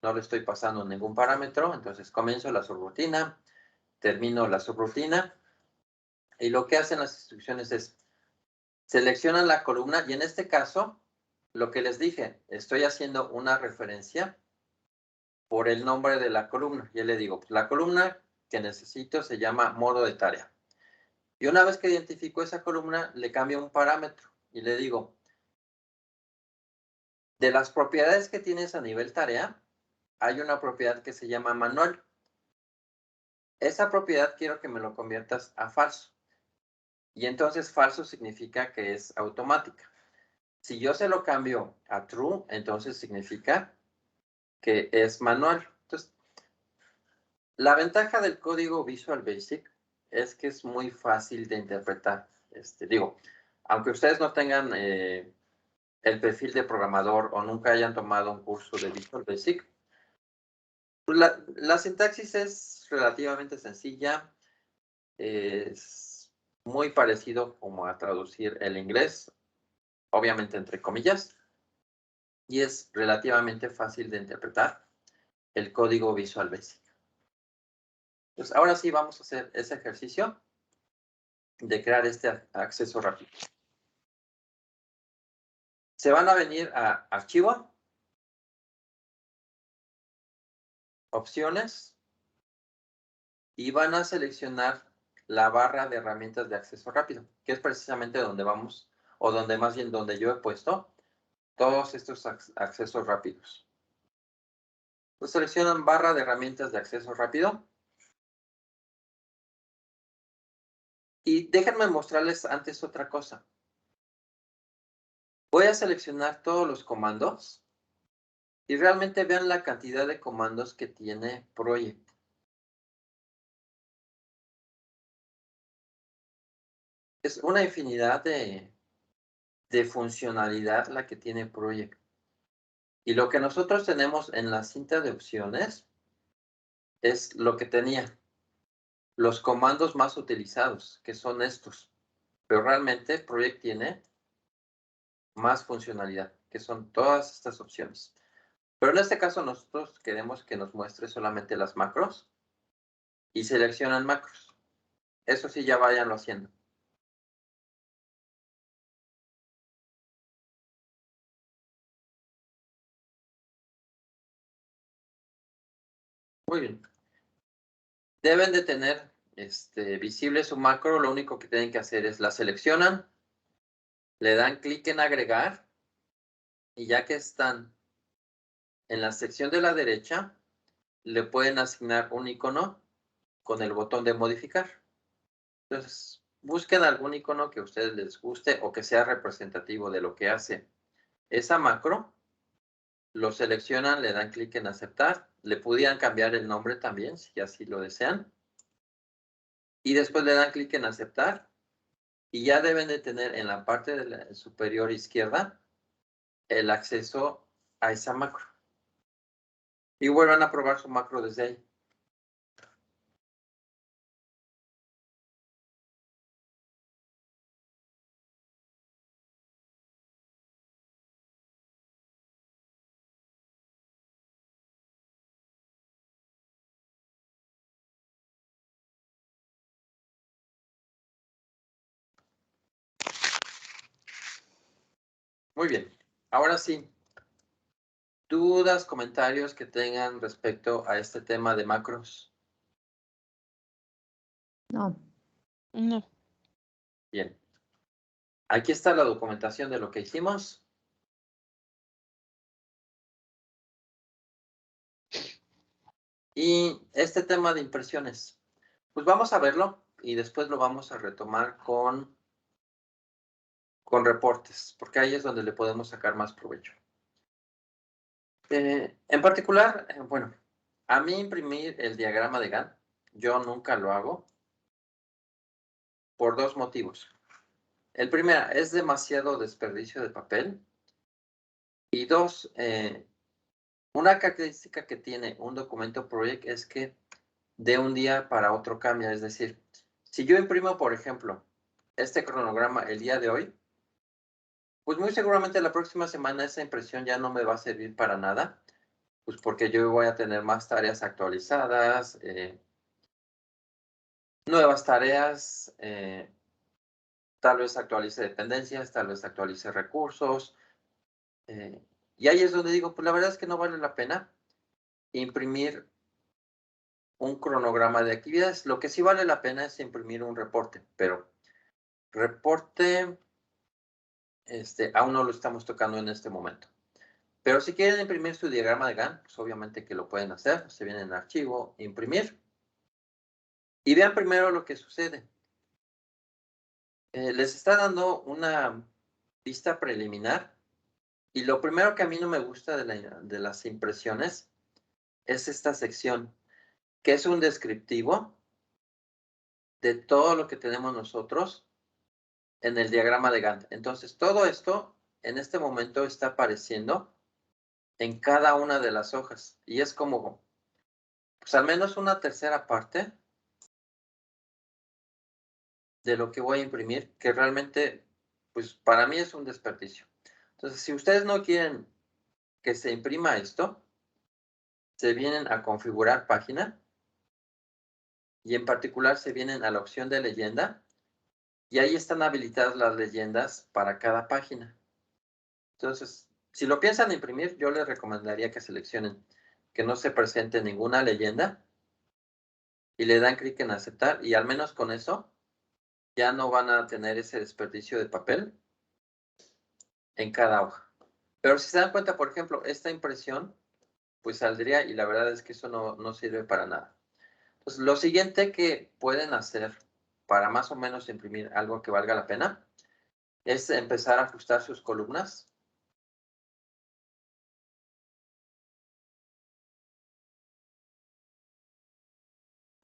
No le estoy pasando ningún parámetro, entonces comienzo la subrutina, termino la subrutina. Y lo que hacen las instrucciones es, seleccionan la columna y en este caso, lo que les dije, estoy haciendo una referencia por el nombre de la columna. Ya le digo, pues la columna que necesito se llama modo de tarea. Y una vez que identifico esa columna, le cambio un parámetro y le digo, de las propiedades que tienes a nivel tarea, hay una propiedad que se llama manual. Esa propiedad quiero que me lo conviertas a falso. Y entonces falso significa que es automática. Si yo se lo cambio a true, entonces significa que es manual. Entonces, la ventaja del código Visual Basic es que es muy fácil de interpretar. Digo, aunque ustedes no tengan el perfil de programador o nunca hayan tomado un curso de Visual Basic, la sintaxis es relativamente sencilla. Es muy parecido como a traducir el inglés, obviamente entre comillas, y es relativamente fácil de interpretar el código Visual Basic. Pues ahora sí vamos a hacer ese ejercicio de crear este acceso rápido. Se van a venir a Archivo, Opciones, y van a seleccionar la barra de herramientas de acceso rápido, que es precisamente donde vamos, o donde más bien donde yo he puesto todos estos accesos rápidos. Pues seleccionan barra de herramientas de acceso rápido. Y déjenme mostrarles antes otra cosa. Voy a seleccionar todos los comandos y realmente vean la cantidad de comandos que tiene Project. Es una infinidad de funcionalidad la que tiene Project. Y lo que nosotros tenemos en la cinta de opciones es lo que tenía. Los comandos más utilizados, que son estos. Pero realmente Project tiene más funcionalidad, que son todas estas opciones. Pero en este caso nosotros queremos que nos muestre solamente las macros y seleccionan macros. Eso sí, ya váyanlo haciendo. Muy bien. Deben de tener visible su macro. Lo único que tienen que hacer es la seleccionan, le dan clic en agregar y ya que están en la sección de la derecha, le pueden asignar un icono con el botón de modificar. Entonces, busquen algún icono que a ustedes les guste o que sea representativo de lo que hace esa macro. Lo seleccionan, le dan clic en aceptar. Le pudieran cambiar el nombre también, si así lo desean. Y después le dan clic en aceptar. Y ya deben de tener en la parte de la superior izquierda el acceso a esa macro. Y vuelvan a probar su macro desde ahí. Muy bien. Ahora sí. ¿Dudas, comentarios que tengan respecto a este tema de macros? No. No. Bien. Aquí está la documentación de lo que hicimos. Y este tema de impresiones, pues vamos a verlo y después lo vamos a retomar con reportes, porque ahí es donde le podemos sacar más provecho. En particular, bueno, a mí imprimir el diagrama de Gantt, yo nunca lo hago por dos motivos. El primero, es demasiado desperdicio de papel. Y dos, una característica que tiene un documento project es que de un día para otro cambia. Es decir, si yo imprimo, por ejemplo, este cronograma el día de hoy, pues muy seguramente la próxima semana esa impresión ya no me va a servir para nada, pues porque yo voy a tener más tareas actualizadas, nuevas tareas, tal vez actualice dependencias, tal vez actualice recursos, y ahí es donde digo, pues la verdad es que no vale la pena imprimir un cronograma de actividades. Lo que sí vale la pena es imprimir un reporte, pero reporte, aún no lo estamos tocando en este momento. Pero si quieren imprimir su diagrama de Gantt, pues obviamente que lo pueden hacer. Se vienen en archivo, imprimir. Y vean primero lo que sucede. Les está dando una vista preliminar. Y lo primero que a mí no me gusta de las impresiones es esta sección, que es un descriptivo de todo lo que tenemos nosotros en el diagrama de Gantt. Entonces, todo esto en este momento está apareciendo en cada una de las hojas. Y es como, pues al menos una tercera parte de lo que voy a imprimir, que realmente, pues para mí es un desperdicio. Entonces, si ustedes no quieren que se imprima esto, se vienen a configurar página y en particular se vienen a la opción de leyenda y ahí están habilitadas las leyendas para cada página. Entonces, si lo piensan imprimir, yo les recomendaría que seleccionen que no se presente ninguna leyenda y le dan clic en aceptar y al menos con eso ya no van a tener ese desperdicio de papel en cada hoja. Pero si se dan cuenta, por ejemplo, esta impresión, pues saldría y la verdad es que eso no sirve para nada. Entonces, lo siguiente que pueden hacer para más o menos imprimir algo que valga la pena es empezar a ajustar sus columnas.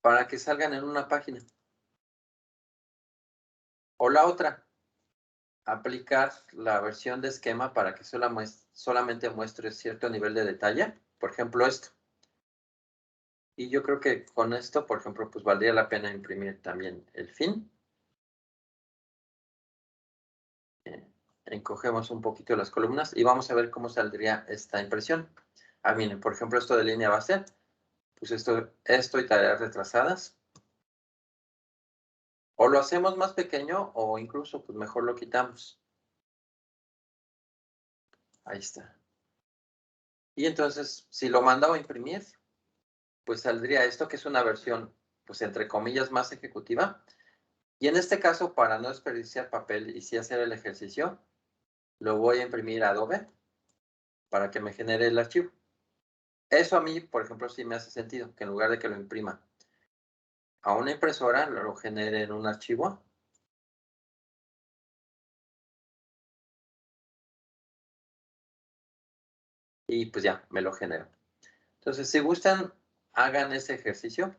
Para que salgan en una página. O la otra, aplicar la versión de esquema para que solamente muestre cierto nivel de detalle. Por ejemplo, esto. Y yo creo que con esto, por ejemplo, pues valdría la pena imprimir también el fin. Encogemos un poquito las columnas y vamos a ver cómo saldría esta impresión. Miren, por ejemplo, esto de línea base, pues esto y tareas retrasadas. O lo hacemos más pequeño o incluso pues mejor lo quitamos. Ahí está. Y entonces, si lo mandaba a imprimir, pues saldría esto que es una versión, pues entre comillas, más ejecutiva. Y en este caso, para no desperdiciar papel y sí hacer el ejercicio, lo voy a imprimir a Adobe para que me genere el archivo. Eso a mí, por ejemplo, sí me hace sentido, que en lugar de que lo imprima a una impresora, lo genere en un archivo. Y pues ya, me lo genero. Entonces, si gustan, hagan ese ejercicio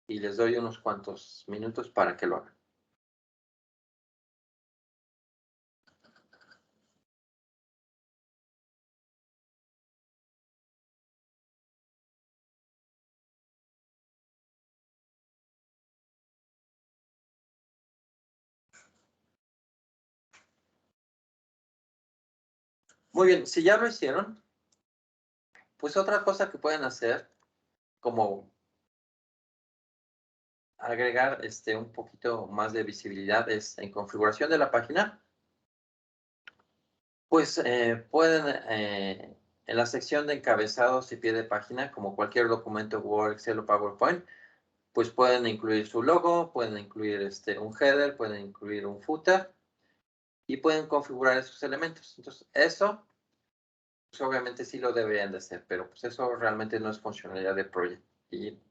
y les doy unos cuantos minutos para que lo hagan. Muy bien, si ya lo hicieron, pues otra cosa que pueden hacer, como agregar un poquito más de visibilidad, es en configuración de la página, pues pueden, en la sección de encabezados y pie de página, como cualquier documento Word, Excel o PowerPoint, pues pueden incluir su logo, pueden incluir un header, pueden incluir un footer y pueden configurar esos elementos. Entonces, eso, pues obviamente sí lo deberían de hacer, pero pues eso realmente no es funcionalidad de Project. Y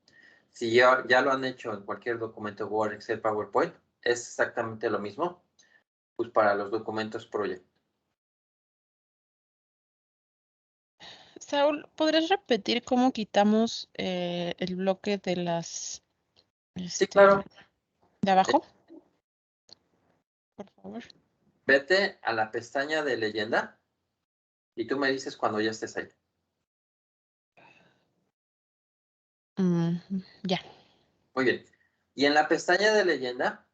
si ya lo han hecho en cualquier documento Word, Excel, PowerPoint, es exactamente lo mismo, pues para los documentos Project. Saúl, ¿podrías repetir cómo quitamos el bloque de las Sí, claro. de abajo? Por favor. Vete a la pestaña de leyenda y tú me dices cuando ya estés ahí. Ya. Muy bien. Y en la pestaña de leyenda,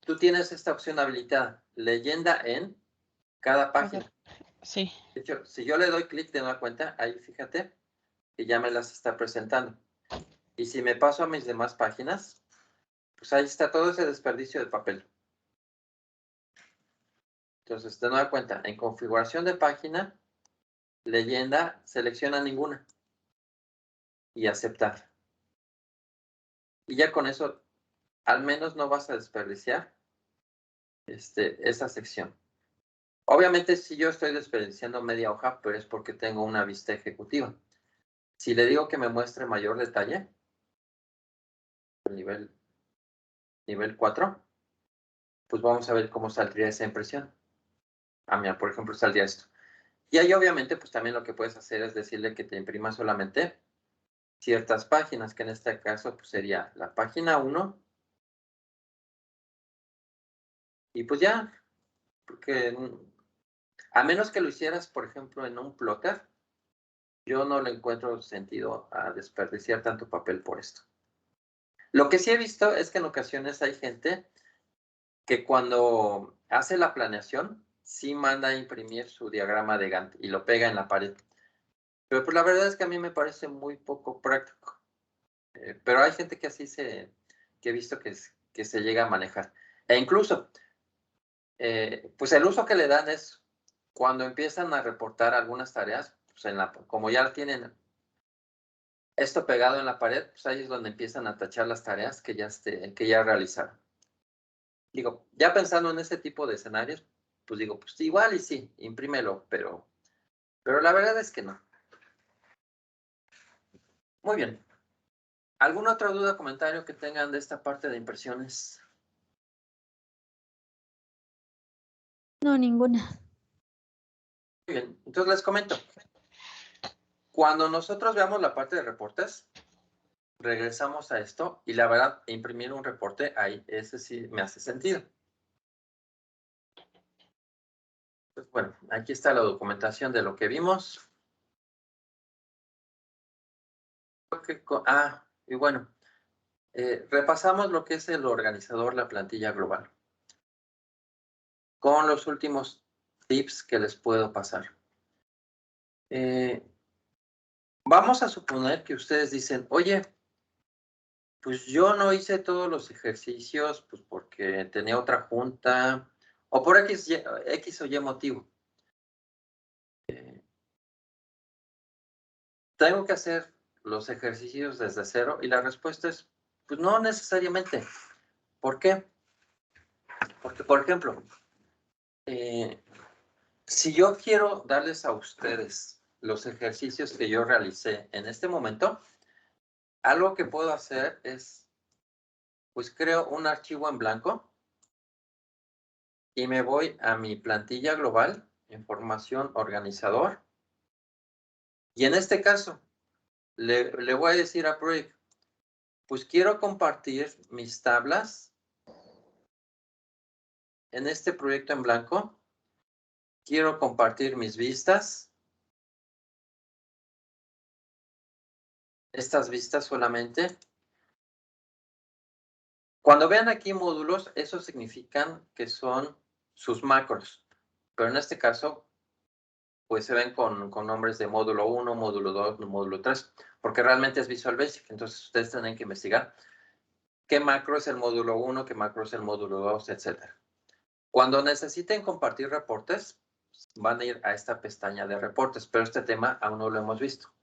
tú tienes esta opción habilitada, leyenda en cada página. Sí. De hecho, si yo le doy clic de nueva cuenta, ahí fíjate que ya me las está presentando. Y si me paso a mis demás páginas, pues ahí está todo ese desperdicio de papel. Entonces, de nueva cuenta, en configuración de página, leyenda, selecciona ninguna y aceptar. Y ya con eso, al menos no vas a desperdiciar esa sección. Obviamente, si yo estoy desperdiciando media hoja, pero es porque tengo una vista ejecutiva. Si le digo que me muestre mayor detalle, nivel 4, pues vamos a ver cómo saldría esa impresión. Mira, por ejemplo, saldría esto. Y ahí obviamente, pues también lo que puedes hacer es decirle que te imprima solamente ciertas páginas, que en este caso pues sería la página 1. Y pues ya, porque a menos que lo hicieras, por ejemplo, en un plotter, yo no le encuentro sentido a desperdiciar tanto papel por esto. Lo que sí he visto es que en ocasiones hay gente que cuando hace la planeación, sí manda a imprimir su diagrama de Gantt y lo pega en la pared. Pero pues la verdad es que a mí me parece muy poco práctico. Pero hay gente que así que he visto que se llega a manejar. E incluso, pues el uso que le dan es cuando empiezan a reportar algunas tareas, pues como ya tienen esto pegado en la pared, pues ahí es donde empiezan a tachar las tareas que ya realizaron. Digo, ya pensando en ese tipo de escenarios, pues digo, pues igual y sí, imprímelo, pero la verdad es que no. Muy bien. ¿Alguna otra duda o comentario que tengan de esta parte de impresiones? No, ninguna. Muy bien, entonces les comento. Cuando nosotros veamos la parte de reportes, regresamos a esto y la verdad, imprimir un reporte ahí, ese sí me hace sentido. Pues bueno, aquí está la documentación de lo que vimos. Y bueno, repasamos lo que es el organizador, la plantilla global, con los últimos tips que les puedo pasar. Vamos a suponer que ustedes dicen, oye, pues yo no hice todos los ejercicios pues porque tenía otra junta o por X o Y motivo. ¿Tengo que hacer los ejercicios desde cero? Y la respuesta es, pues no necesariamente. ¿Por qué? Porque, por ejemplo, si yo quiero darles a ustedes los ejercicios que yo realicé en este momento, algo que puedo hacer es, pues creo un archivo en blanco y me voy a mi plantilla global, información organizador, y en este caso le voy a decir a Project, pues quiero compartir mis tablas en este proyecto en blanco, quiero compartir mis vistas, estas vistas solamente. Cuando vean aquí módulos, eso significan que son sus macros, pero en este caso, pues se ven con nombres de módulo 1, módulo 2, módulo 3, porque realmente es Visual Basic, entonces ustedes tienen que investigar qué macro es el módulo 1, qué macro es el módulo 2, etc. Cuando necesiten compartir reportes, van a ir a esta pestaña de reportes, pero este tema aún no lo hemos visto.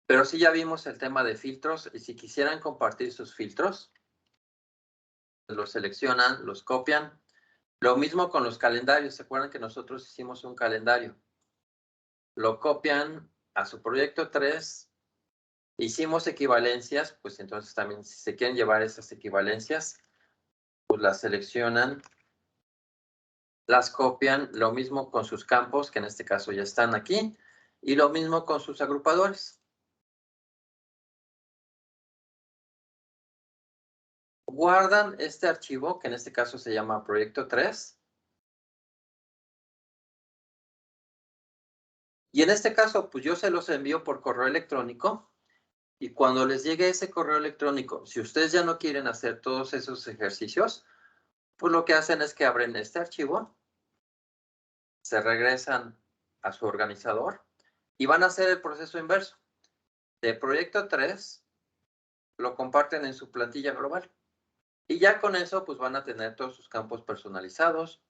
Pero sí ya vimos el tema de filtros, y si quisieran compartir sus filtros, los seleccionan, los copian. Lo mismo con los calendarios. ¿Se acuerdan que nosotros hicimos un calendario? Lo copian a su proyecto 3. Hicimos equivalencias, pues entonces también si se quieren llevar esas equivalencias, pues las seleccionan, las copian. Lo mismo con sus campos, que en este caso ya están aquí. Y lo mismo con sus agrupadores. Guardan este archivo, que en este caso se llama proyecto 3. Y en este caso, pues yo se los envío por correo electrónico. Y cuando les llegue ese correo electrónico, si ustedes ya no quieren hacer todos esos ejercicios, pues lo que hacen es que abren este archivo, se regresan a su organizador y van a hacer el proceso inverso. De proyecto 3, lo comparten en su plantilla global. Y ya con eso, pues van a tener todos sus campos personalizados,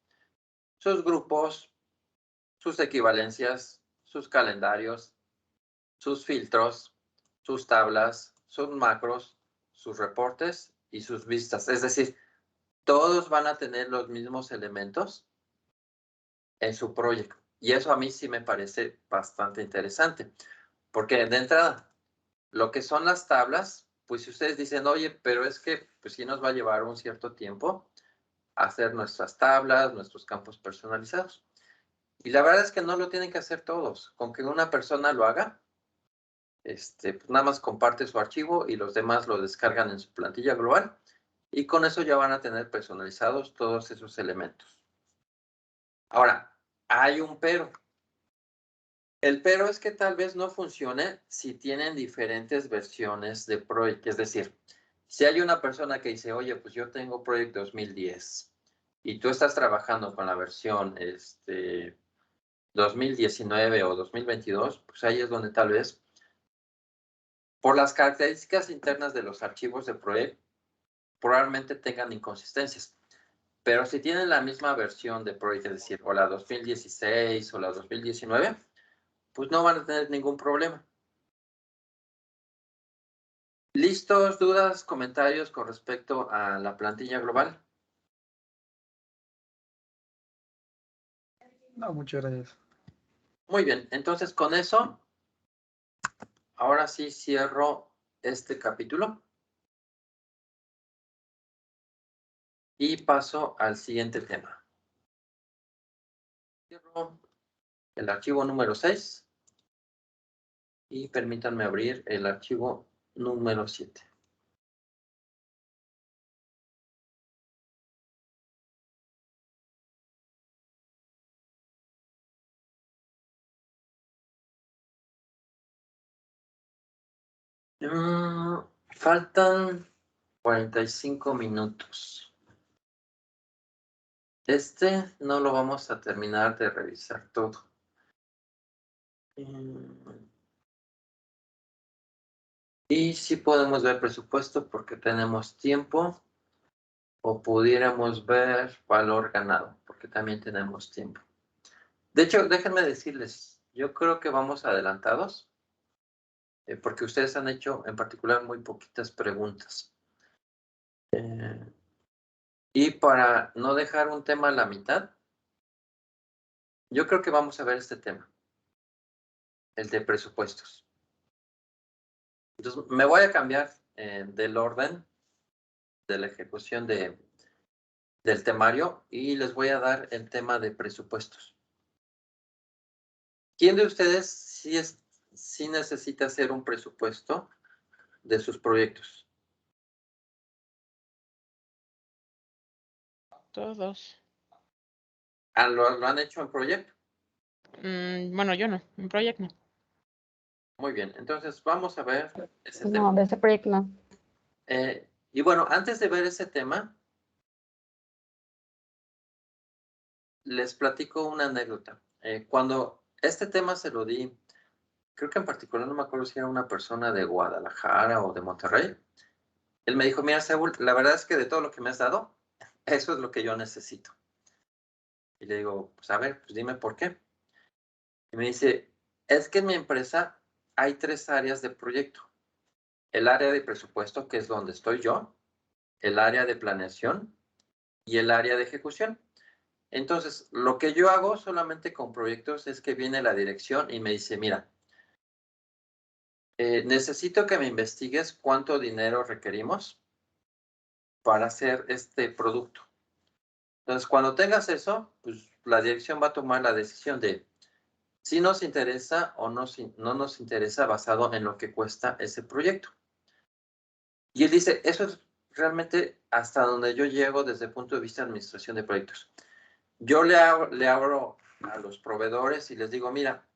sus grupos, sus equivalencias, sus calendarios, sus filtros, sus tablas, sus macros, sus reportes y sus vistas. Es decir, todos van a tener los mismos elementos en su proyecto. Y eso a mí sí me parece bastante interesante. Porque de entrada, lo que son las tablas, pues si ustedes dicen, oye, pero es que pues sí nos va a llevar un cierto tiempo hacer nuestras tablas, nuestros campos personalizados. Y la verdad es que no lo tienen que hacer todos. Con que una persona lo haga, pues nada más comparte su archivo y los demás lo descargan en su plantilla global. Y con eso ya van a tener personalizados todos esos elementos. Ahora, hay un pero. El pero es que tal vez no funcione si tienen diferentes versiones de Project. Es decir, si hay una persona que dice, oye, pues yo tengo Project 2010 y tú estás trabajando con la versión 2019 o 2022, pues ahí es donde tal vez, por las características internas de los archivos de Project, probablemente tengan inconsistencias. Pero si tienen la misma versión de Project, es decir, o la 2016 o la 2019, pues no van a tener ningún problema. ¿Listos? ¿Dudas? ¿Comentarios con respecto a la plantilla global? No, muchas gracias. Muy bien, entonces con eso, ahora sí cierro este capítulo. Y paso al siguiente tema. Cierro el archivo número 6 y permítanme abrir el archivo número 7. Faltan 45 minutos. No lo vamos a terminar de revisar todo. Y sí podemos ver presupuesto porque tenemos tiempo, o pudiéramos ver valor ganado porque también tenemos tiempo. De hecho, déjenme decirles, yo creo que vamos adelantados porque ustedes han hecho en particular muy poquitas preguntas. Y para no dejar un tema a la mitad, yo creo que vamos a ver este tema, el de presupuestos. Entonces, me voy a cambiar del orden de la ejecución del temario y les voy a dar el tema de presupuestos. ¿Quién de ustedes sí necesita hacer un presupuesto de sus proyectos? Todos. ¿Lo han hecho en proyecto? Bueno, yo no, en proyecto no. Muy bien, entonces vamos a ver ese No, tema. de ese proyecto no. Y bueno, antes de ver ese tema, les platico una anécdota. Cuando este tema se lo di, creo que en particular no me acuerdo si era una persona de Guadalajara o de Monterrey, él me dijo, mira, Saúl, la verdad es que de todo lo que me has dado, eso es lo que yo necesito. Y le digo, pues a ver, pues dime por qué. Y me dice, es que en mi empresa hay 3 áreas de proyecto. El área de presupuesto, que es donde estoy yo, el área de planeación y el área de ejecución. Entonces, lo que yo hago solamente con proyectos es que viene la dirección y me dice, mira, necesito que me investigues cuánto dinero requerimos para hacer este producto. Entonces, cuando tengas eso, pues la dirección va a tomar la decisión de si nos interesa o no, no nos interesa basado en lo que cuesta ese proyecto. Y él dice, eso es realmente hasta donde yo llego desde el punto de vista de administración de proyectos. Yo le abro a los proveedores y les digo, mira,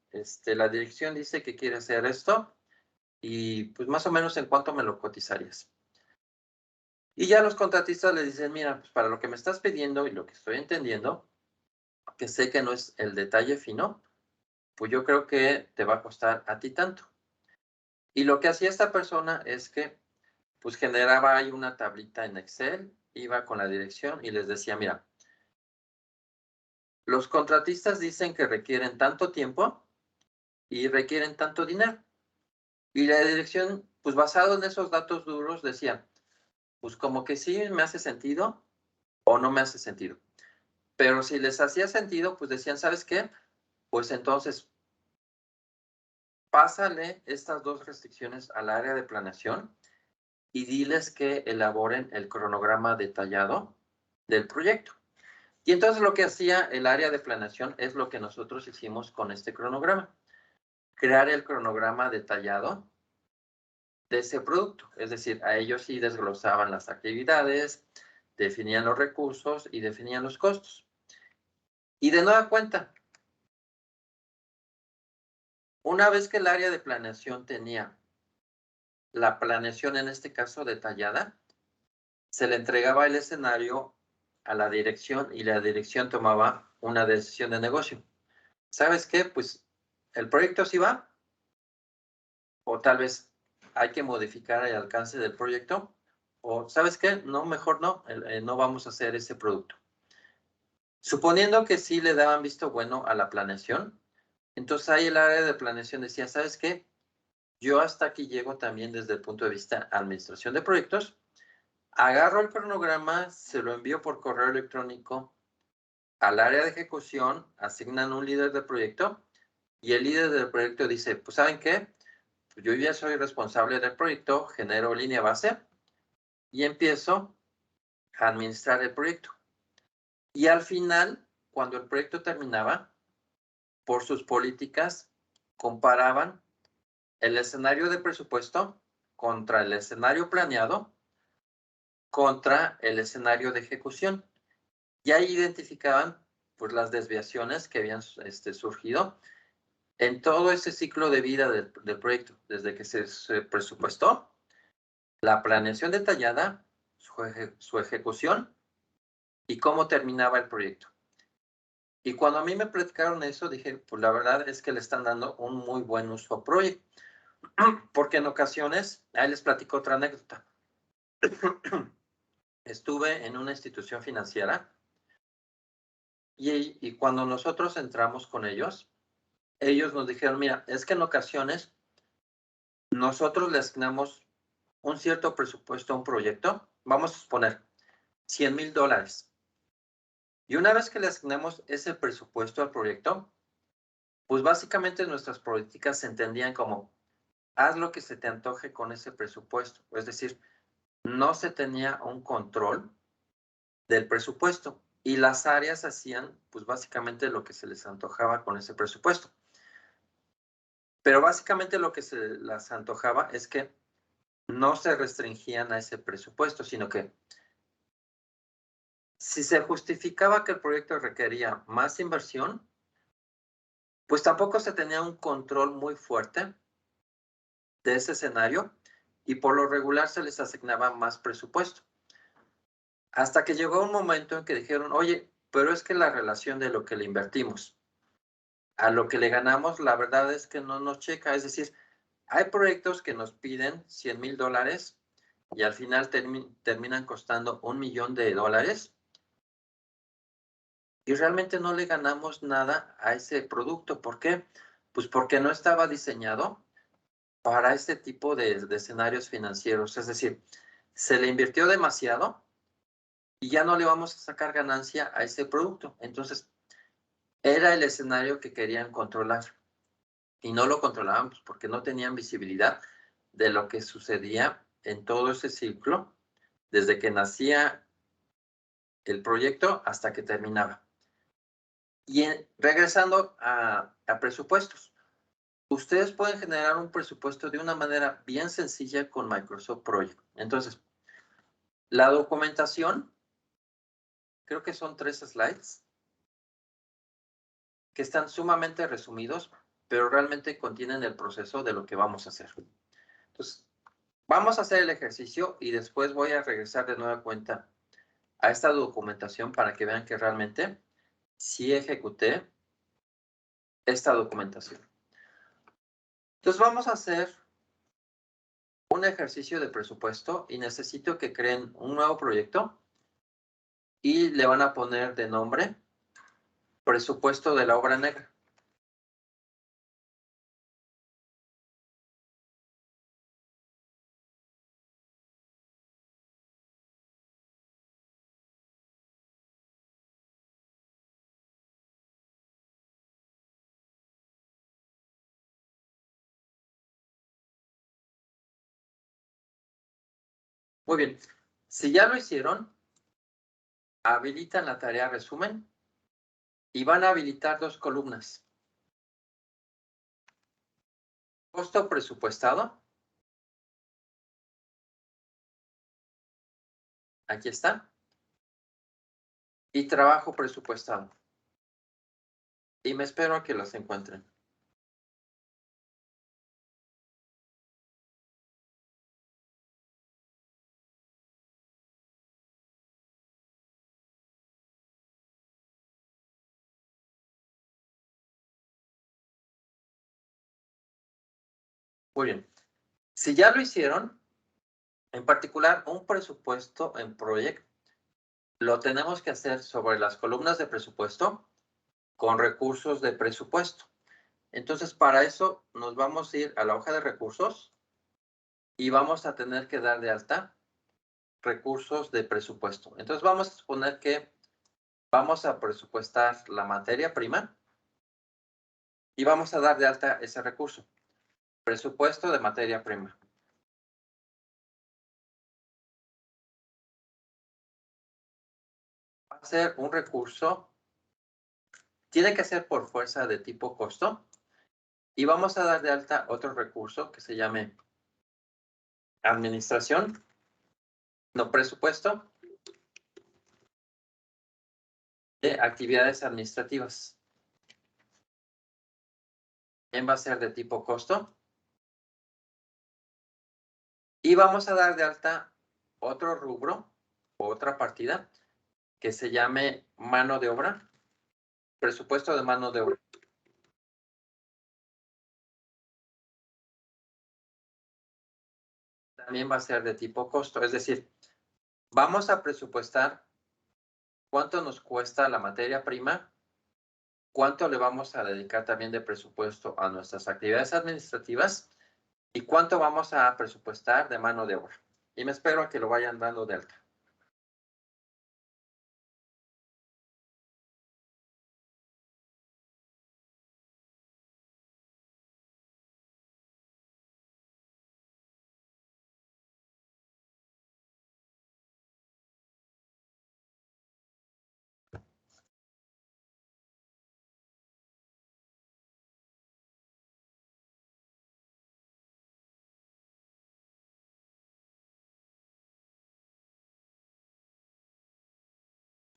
la dirección dice que quiere hacer esto y pues más o menos en cuánto me lo cotizarías. Y ya los contratistas le dicen, mira, pues para lo que me estás pidiendo y lo que estoy entendiendo, que sé que no es el detalle fino, pues yo creo que te va a costar a ti tanto. Y lo que hacía esta persona es que pues generaba ahí una tablita en Excel, iba con la dirección y les decía, mira, los contratistas dicen que requieren tanto tiempo y requieren tanto dinero. Y la dirección, pues basado en esos datos duros, decía, pues como que sí me hace sentido o no me hace sentido. Pero si les hacía sentido, pues decían, ¿sabes qué? Pues entonces, pásale estas 2 restricciones al área de planeación y diles que elaboren el cronograma detallado del proyecto. Y entonces lo que hacía el área de planeación es lo que nosotros hicimos con este cronograma. Crear el cronograma detallado de ese producto. Es decir, a ellos sí desglosaban las actividades, definían los recursos y definían los costos. Y de nueva cuenta, una vez que el área de planeación tenía la planeación, en este caso detallada, se le entregaba el escenario a la dirección y la dirección tomaba una decisión de negocio. ¿Sabes qué? Pues el proyecto sí va, o tal vez hay que modificar el alcance del proyecto, o ¿sabes qué? No, mejor no, no vamos a hacer ese producto. Suponiendo que sí le daban visto bueno a la planeación, entonces ahí el área de planeación decía, ¿sabes qué? Yo hasta aquí llego también desde el punto de vista administración de proyectos, agarro el cronograma, se lo envío por correo electrónico al área de ejecución, asignan un líder de proyecto y el líder del proyecto dice, pues ¿saben qué? Pues yo ya soy responsable del proyecto, genero línea base y empiezo a administrar el proyecto. Y al final, cuando el proyecto terminaba, por sus políticas, comparaban el escenario de presupuesto contra el escenario planeado, contra el escenario de ejecución. Y ahí identificaban pues, las desviaciones que habían surgido en todo ese ciclo de vida del proyecto, desde que se presupuestó, la planeación detallada, su ejecución y cómo terminaba el proyecto. Y cuando a mí me platicaron eso, dije, pues la verdad es que le están dando un muy buen uso a Project. Porque en ocasiones, ahí les platico otra anécdota. Estuve en una institución financiera y cuando nosotros entramos con ellos nos dijeron, mira, es que en ocasiones nosotros le asignamos un cierto presupuesto a un proyecto, vamos a suponer $100,000. Y una vez que le asignamos ese presupuesto al proyecto, pues básicamente nuestras políticas se entendían como, haz lo que se te antoje con ese presupuesto. Es decir, no se tenía un control del presupuesto y las áreas hacían, pues básicamente lo que se les antojaba con ese presupuesto. Pero básicamente lo que se les antojaba es que no se restringían a ese presupuesto, sino que si se justificaba que el proyecto requería más inversión, pues tampoco se tenía un control muy fuerte de ese escenario y por lo regular se les asignaba más presupuesto. Hasta que llegó un momento en que dijeron, oye, pero es que la relación de lo que le invertimos a lo que le ganamos, la verdad es que no nos checa. Es decir, hay proyectos que nos piden $100,000 y al final terminan costando $1,000,000 y realmente no le ganamos nada a ese producto. ¿Por qué? Pues porque no estaba diseñado para este tipo de escenarios financieros. Es decir, se le invirtió demasiado y ya no le vamos a sacar ganancia a ese producto. Entonces, era el escenario que querían controlar y no lo controlaban pues, porque no tenían visibilidad de lo que sucedía en todo ese ciclo, desde que nacía el proyecto hasta que terminaba. Y regresando a presupuestos, ustedes pueden generar un presupuesto de una manera bien sencilla con Microsoft Project. Entonces, la documentación, creo que son 3 slides, que están sumamente resumidos, pero realmente contienen el proceso de lo que vamos a hacer. Entonces, vamos a hacer el ejercicio y después voy a regresar de nueva cuenta a esta documentación para que vean que realmente sí ejecuté esta documentación. Entonces, vamos a hacer un ejercicio de presupuesto y necesito que creen un nuevo proyecto y le van a poner de nombre presupuesto de la obra negra. Muy bien. Si ya lo hicieron, habilitan la tarea resumen y van a habilitar 2 columnas. Costo presupuestado. Aquí está. Y trabajo presupuestado. Y me espero a que los encuentren. Muy bien. Si ya lo hicieron, en particular un presupuesto en Project, lo tenemos que hacer sobre las columnas de presupuesto con recursos de presupuesto. Entonces, para eso nos vamos a ir a la hoja de recursos y vamos a tener que dar de alta recursos de presupuesto. Entonces, vamos a suponer que vamos a presupuestar la materia prima y vamos a dar de alta ese recurso. Presupuesto de materia prima. Va a ser un recurso, tiene que ser por fuerza de tipo costo y vamos a dar de alta otro recurso que se llame administración, no presupuesto, de actividades administrativas. Va a ser de tipo costo. Y vamos a dar de alta otro rubro, otra partida, que se llame mano de obra. presupuesto de mano de obra. También va a ser de tipo costo, es decir, vamos a presupuestar cuánto nos cuesta la materia prima, cuánto le vamos a dedicar también de presupuesto a nuestras actividades administrativas y cuánto vamos a presupuestar de mano de obra. Y me espero a que lo vayan dando de alta.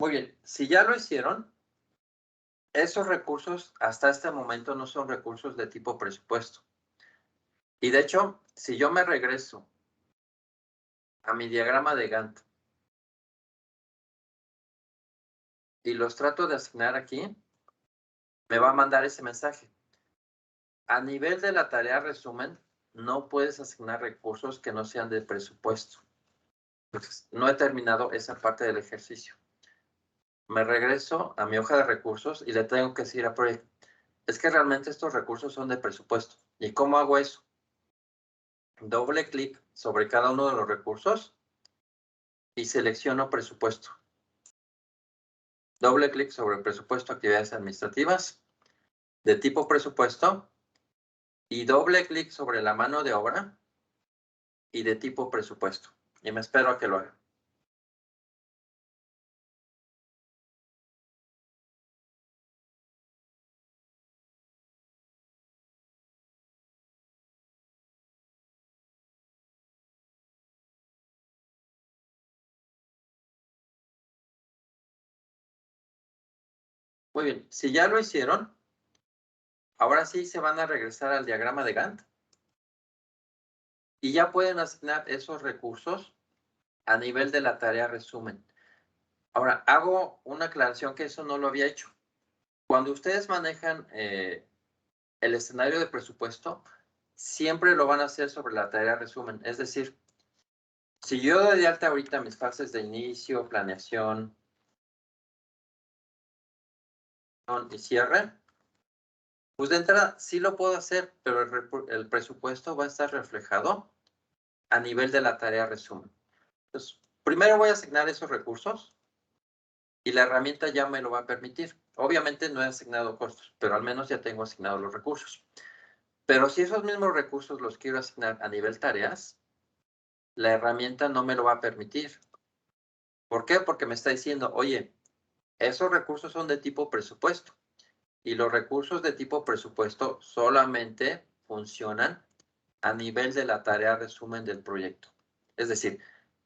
Muy bien, si ya lo hicieron, esos recursos hasta este momento no son recursos de tipo presupuesto. Y de hecho, si yo me regreso a mi diagrama de Gantt y los trato de asignar aquí, me va a mandar ese mensaje. A nivel de la tarea resumen, no puedes asignar recursos que no sean de presupuesto. Entonces, no he terminado esa parte del ejercicio. Me regreso a mi hoja de recursos y le tengo que decir a Project, es que realmente estos recursos son de presupuesto. ¿Y cómo hago eso? Doble clic sobre cada uno de los recursos y selecciono presupuesto. Doble clic sobre presupuesto, actividades administrativas de tipo presupuesto y doble clic sobre la mano de obra y de tipo presupuesto. Y me espero a que lo haga. Muy bien, si ya lo hicieron, ahora sí se van a regresar al diagrama de Gantt y ya pueden asignar esos recursos a nivel de la tarea resumen. Ahora, hago una aclaración que eso no lo había hecho. Cuando ustedes manejan el escenario de presupuesto, siempre lo van a hacer sobre la tarea resumen. Es decir, si yo doy de alta ahorita mis fases de inicio, planeación y cierre, pues de entrada sí lo puedo hacer, pero el presupuesto va a estar reflejado a nivel de la tarea resumen. Entonces, primero voy a asignar esos recursos y la herramienta ya me lo va a permitir. Obviamente no he asignado costos, pero al menos ya tengo asignados los recursos. Pero si esos mismos recursos los quiero asignar a nivel tareas, la herramienta no me lo va a permitir. ¿Por qué? Porque me está diciendo, oye, esos recursos son de tipo presupuesto y los recursos de tipo presupuesto solamente funcionan a nivel de la tarea resumen del proyecto. Es decir,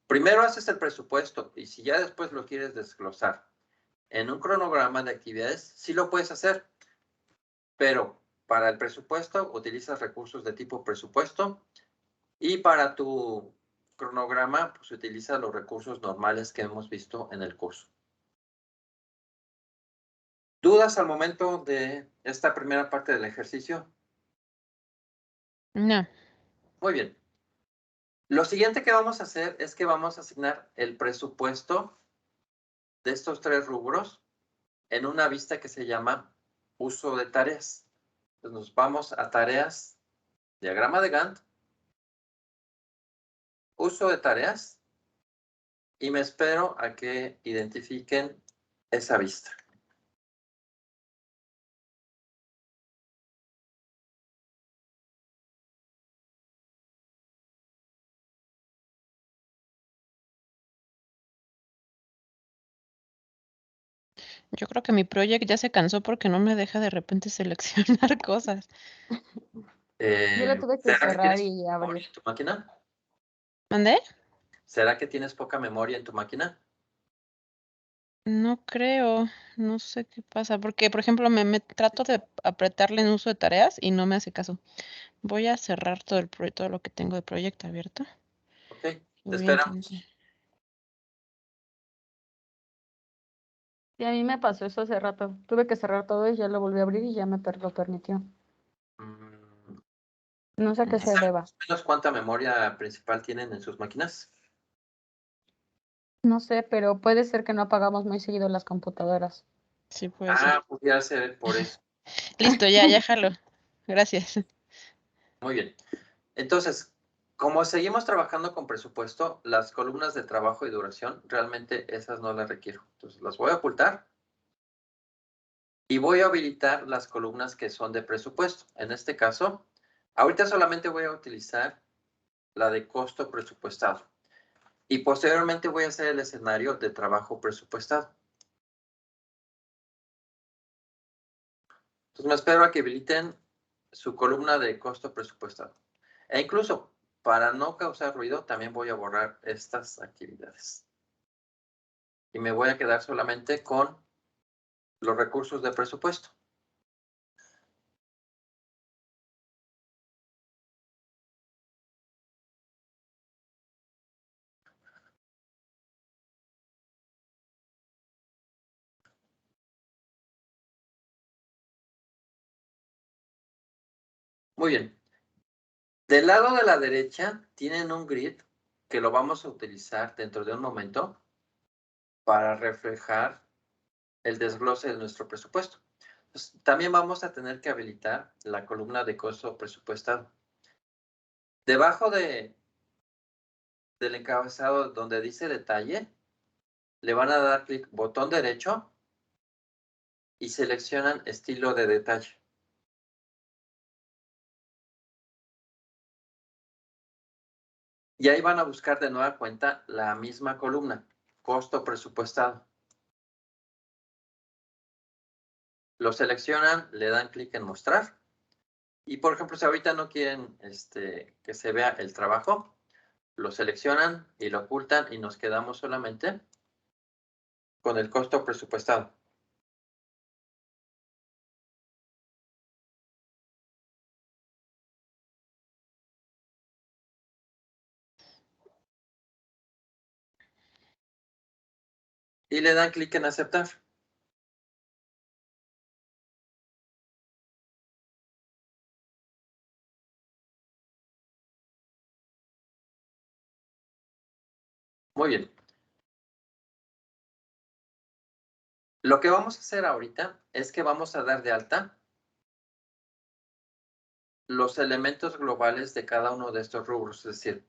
primero haces el presupuesto y si ya después lo quieres desglosar en un cronograma de actividades, sí lo puedes hacer, pero para el presupuesto utilizas recursos de tipo presupuesto y para tu cronograma pues utiliza los recursos normales que hemos visto en el curso. ¿Dudas al momento de esta primera parte del ejercicio? No. Muy bien. Lo siguiente que vamos a hacer es que vamos a asignar el presupuesto de estos tres rubros en una vista que se llama uso de tareas. Entonces nos vamos a tareas, diagrama de Gantt, uso de tareas y me espero a que identifiquen esa vista. Yo creo que mi proyecto ya se cansó porque no me deja de repente seleccionar cosas. Yo lo tuve que ¿Será que cerrar tienes y memoria abrir. en tu máquina? ¿Mandé? ¿Será que tienes poca memoria en tu máquina? No creo, no sé qué pasa, porque por ejemplo me trato de apretarle en uso de tareas y no me hace caso. Voy a cerrar todo el todo lo que tengo de proyecto abierto. Ok, te Voy a esperamos. intentar. Y a mí me pasó eso hace rato. Tuve que cerrar todo y ya lo volví a abrir y ya lo permitió. Mm, No sé a qué se ¿Saben deba. más o menos cuánta memoria principal tienen en sus máquinas? No sé, pero puede ser que no apagamos muy seguido las computadoras. Sí, puede ser. Pudiera ser por eso. Listo, ya jalo. Gracias. Muy bien. Entonces, como seguimos trabajando con presupuesto, las columnas de trabajo y duración, realmente esas no las requiero. Entonces, las voy a ocultar y voy a habilitar las columnas que son de presupuesto. En este caso, ahorita solamente voy a utilizar la de costo presupuestado. Y posteriormente voy a hacer el escenario de trabajo presupuestado. Entonces me espero a que habiliten su columna de costo presupuestado. E incluso, para no causar ruido, también voy a borrar estas actividades. Y me voy a quedar solamente con los recursos de presupuesto. Muy bien. Del lado de la derecha tienen un grid que lo vamos a utilizar dentro de un momento para reflejar el desglose de nuestro presupuesto. Pues, también vamos a tener que habilitar la columna de costo presupuestado. Debajo del encabezado donde dice detalle, le van a dar clic botón derecho y seleccionan estilo de detalle. Y ahí van a buscar de nueva cuenta la misma columna, costo presupuestado. Lo seleccionan, le dan clic en mostrar. Y por ejemplo, si ahorita no quieren que se vea el trabajo, lo seleccionan y lo ocultan y nos quedamos solamente con el costo presupuestado. Y le dan clic en aceptar. Muy bien. Lo que vamos a hacer ahorita es que vamos a dar de alta los elementos globales de cada uno de estos rubros, es decir,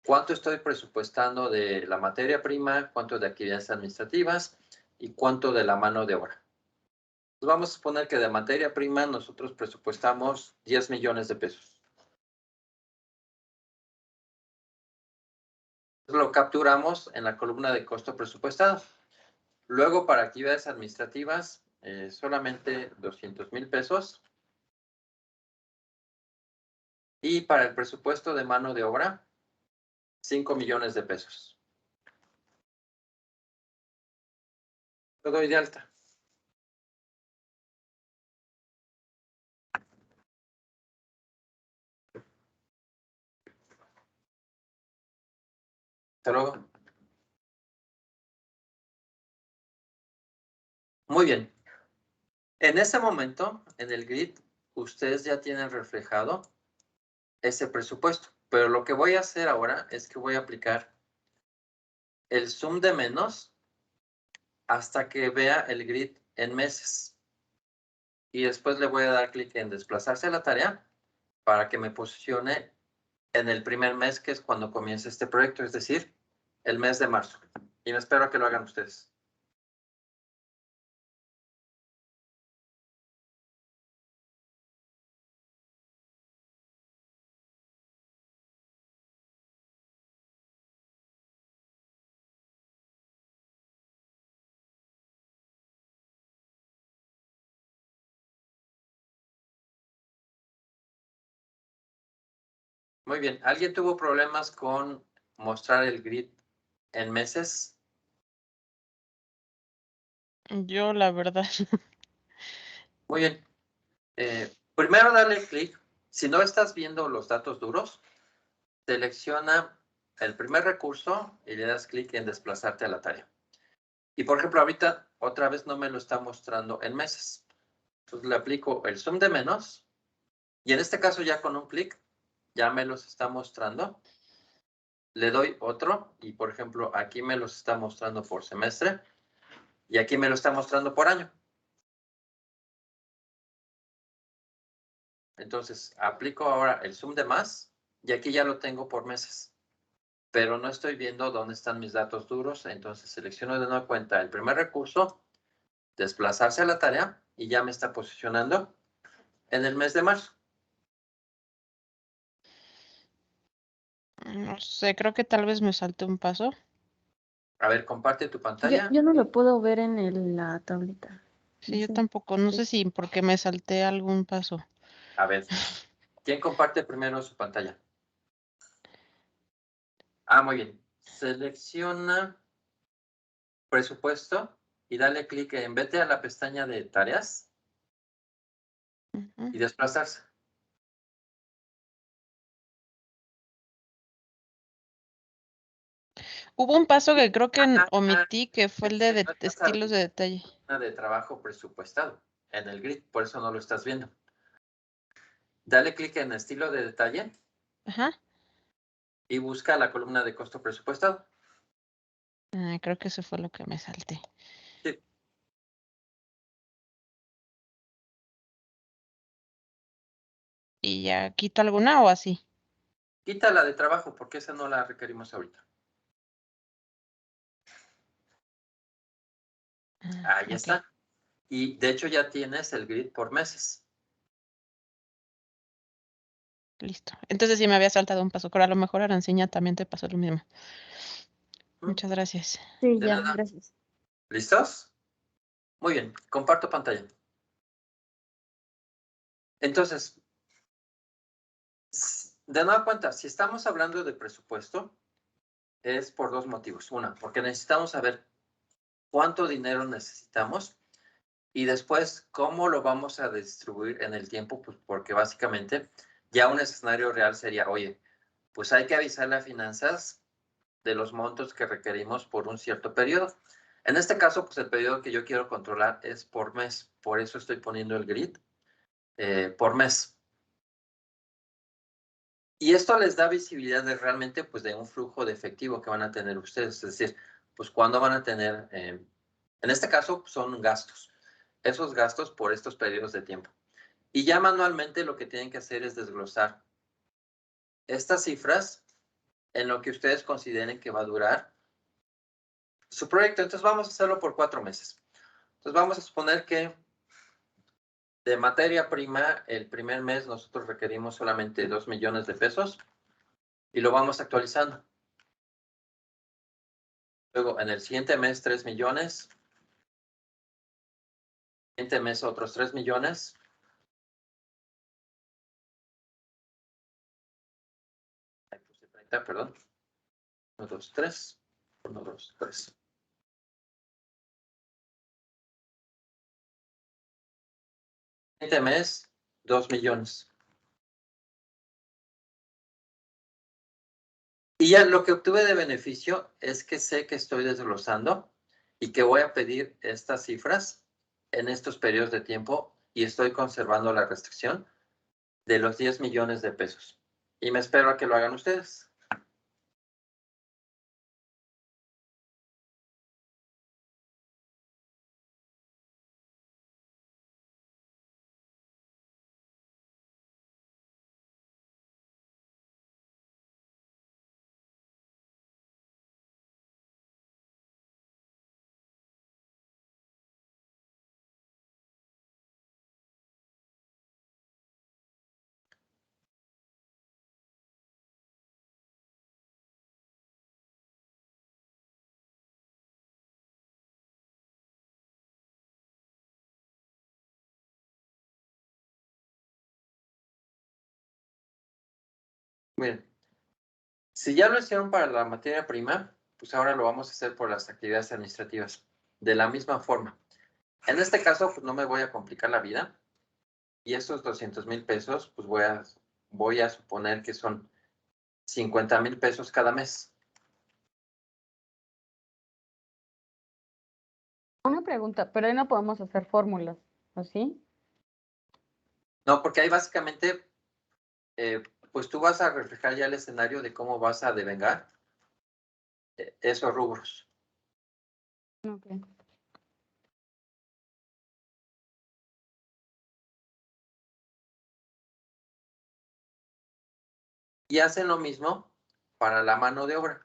cuánto estoy presupuestando de la materia prima, cuánto de actividades administrativas y cuánto de la mano de obra. Pues vamos a suponer que de materia prima nosotros presupuestamos 10 millones de pesos. Lo capturamos en la columna de costo presupuestado. Luego, para actividades administrativas, solamente 200,000 pesos. Y para el presupuesto de mano de obra, 5 millones de pesos. Lo doy de alta. Hasta luego. Muy bien. En ese momento, en el grid, ustedes ya tienen reflejado ese presupuesto. Pero lo que voy a hacer ahora es que voy a aplicar el zoom de menos hasta que vea el grid en meses. Y después le voy a dar clic en desplazarse a la tarea para que me posicione en el primer mes, que es cuando comienza este proyecto, es decir, el mes de marzo. Y me espero a que lo hagan ustedes. Muy bien. ¿Alguien tuvo problemas con mostrar el grid en meses? Yo, la verdad. Muy bien. Primero dale clic. Si no estás viendo los datos duros, selecciona el primer recurso y le das clic en desplazarte a la tarea. Y por ejemplo, ahorita otra vez no me lo está mostrando en meses. Entonces le aplico el zoom de menos. Y en este caso ya con un clic ya me los está mostrando. Le doy otro y por ejemplo aquí me los está mostrando por semestre. Y aquí me lo está mostrando por año. Entonces aplico ahora el zoom de más. Y aquí ya lo tengo por meses. Pero no estoy viendo dónde están mis datos duros. Entonces selecciono de nueva cuenta el primer recurso. Desplazarse a la tarea. Y ya me está posicionando en el mes de marzo. No sé, creo que tal vez me salte un paso. A ver, comparte tu pantalla. Yo no lo puedo ver en la tableta. Sí, yo Sí. tampoco. No sé si porque me salté algún paso. A ver, ¿quién comparte primero su pantalla? Ah, muy bien. Selecciona presupuesto y dale clic en vete a la pestaña de tareas Ujú. y desplazarse. Hubo un paso que creo que omití, que fue el de, No estás estilos de detalle. de trabajo presupuestado en el grid, por eso no lo estás viendo. Dale clic en estilo de detalle Ajá. y busca la columna de costo presupuestado. Ah, creo que eso fue lo que me salté. Sí. ¿Y ya quito alguna o así? Quita la de trabajo porque esa no la requerimos ahorita. Ahí Ok, está. Y de hecho ya tienes el grid por meses. listo. Entonces sí me había saltado un paso, pero a lo mejor Arancina también te pasó lo mismo. Muchas gracias. Sí, De ya, nada. gracias. ¿Listos? Muy bien, comparto pantalla. Entonces, de nueva cuenta, si estamos hablando de presupuesto, es por dos motivos. Una, porque necesitamos saber cuánto dinero necesitamos y después cómo lo vamos a distribuir en el tiempo, pues porque básicamente ya un escenario real sería, oye, pues hay que avisarle a finanzas de los montos que requerimos por un cierto periodo. En este caso, pues el periodo que yo quiero controlar es por mes, por eso estoy poniendo el grid por mes. Y esto les da visibilidad de realmente, pues, de un flujo de efectivo que van a tener ustedes. Es decir, pues, cuándo van a tener, en este caso, son gastos. Esos gastos por estos periodos de tiempo. Y ya manualmente lo que tienen que hacer es desglosar estas cifras en lo que ustedes consideren que va a durar su proyecto. Entonces, vamos a hacerlo por 4 meses. Entonces, vamos a suponer que de materia prima, el primer mes nosotros requerimos solamente 2 millones de pesos y lo vamos actualizando. Luego, en el siguiente mes, 3 millones. Siguiente mes, otros 3 millones. Ahí puse 30, perdón. 1, 2, 3. 1, 2, 3. Siguiente mes, 2 millones. Y ya lo que obtuve de beneficio es que sé que estoy desglosando y que voy a pedir estas cifras en estos periodos de tiempo y estoy conservando la restricción de los 10 millones de pesos. Y me espero a que lo hagan ustedes. Miren, si ya lo hicieron para la materia prima, pues ahora lo vamos a hacer por las actividades administrativas. De la misma forma. En este caso, pues no me voy a complicar la vida. Y estos 200,000 pesos, pues voy a suponer que son 50,000 pesos cada mes. Una pregunta, pero ahí no podemos hacer fórmulas, ¿o sí? No, porque ahí básicamente, pues tú vas a reflejar ya el escenario de cómo vas a devengar esos rubros. Ok. Y hacen lo mismo para la mano de obra.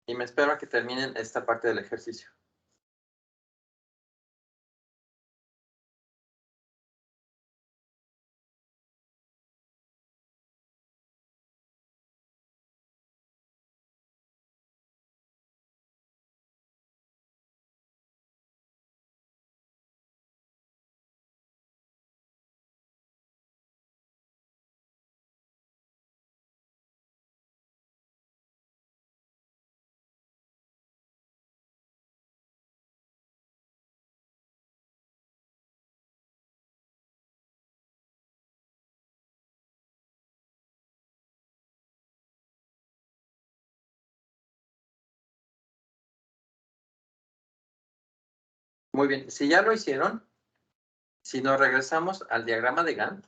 Y me espero a que terminen esta parte del ejercicio. Muy bien, si ya lo hicieron, si nos regresamos al diagrama de Gantt,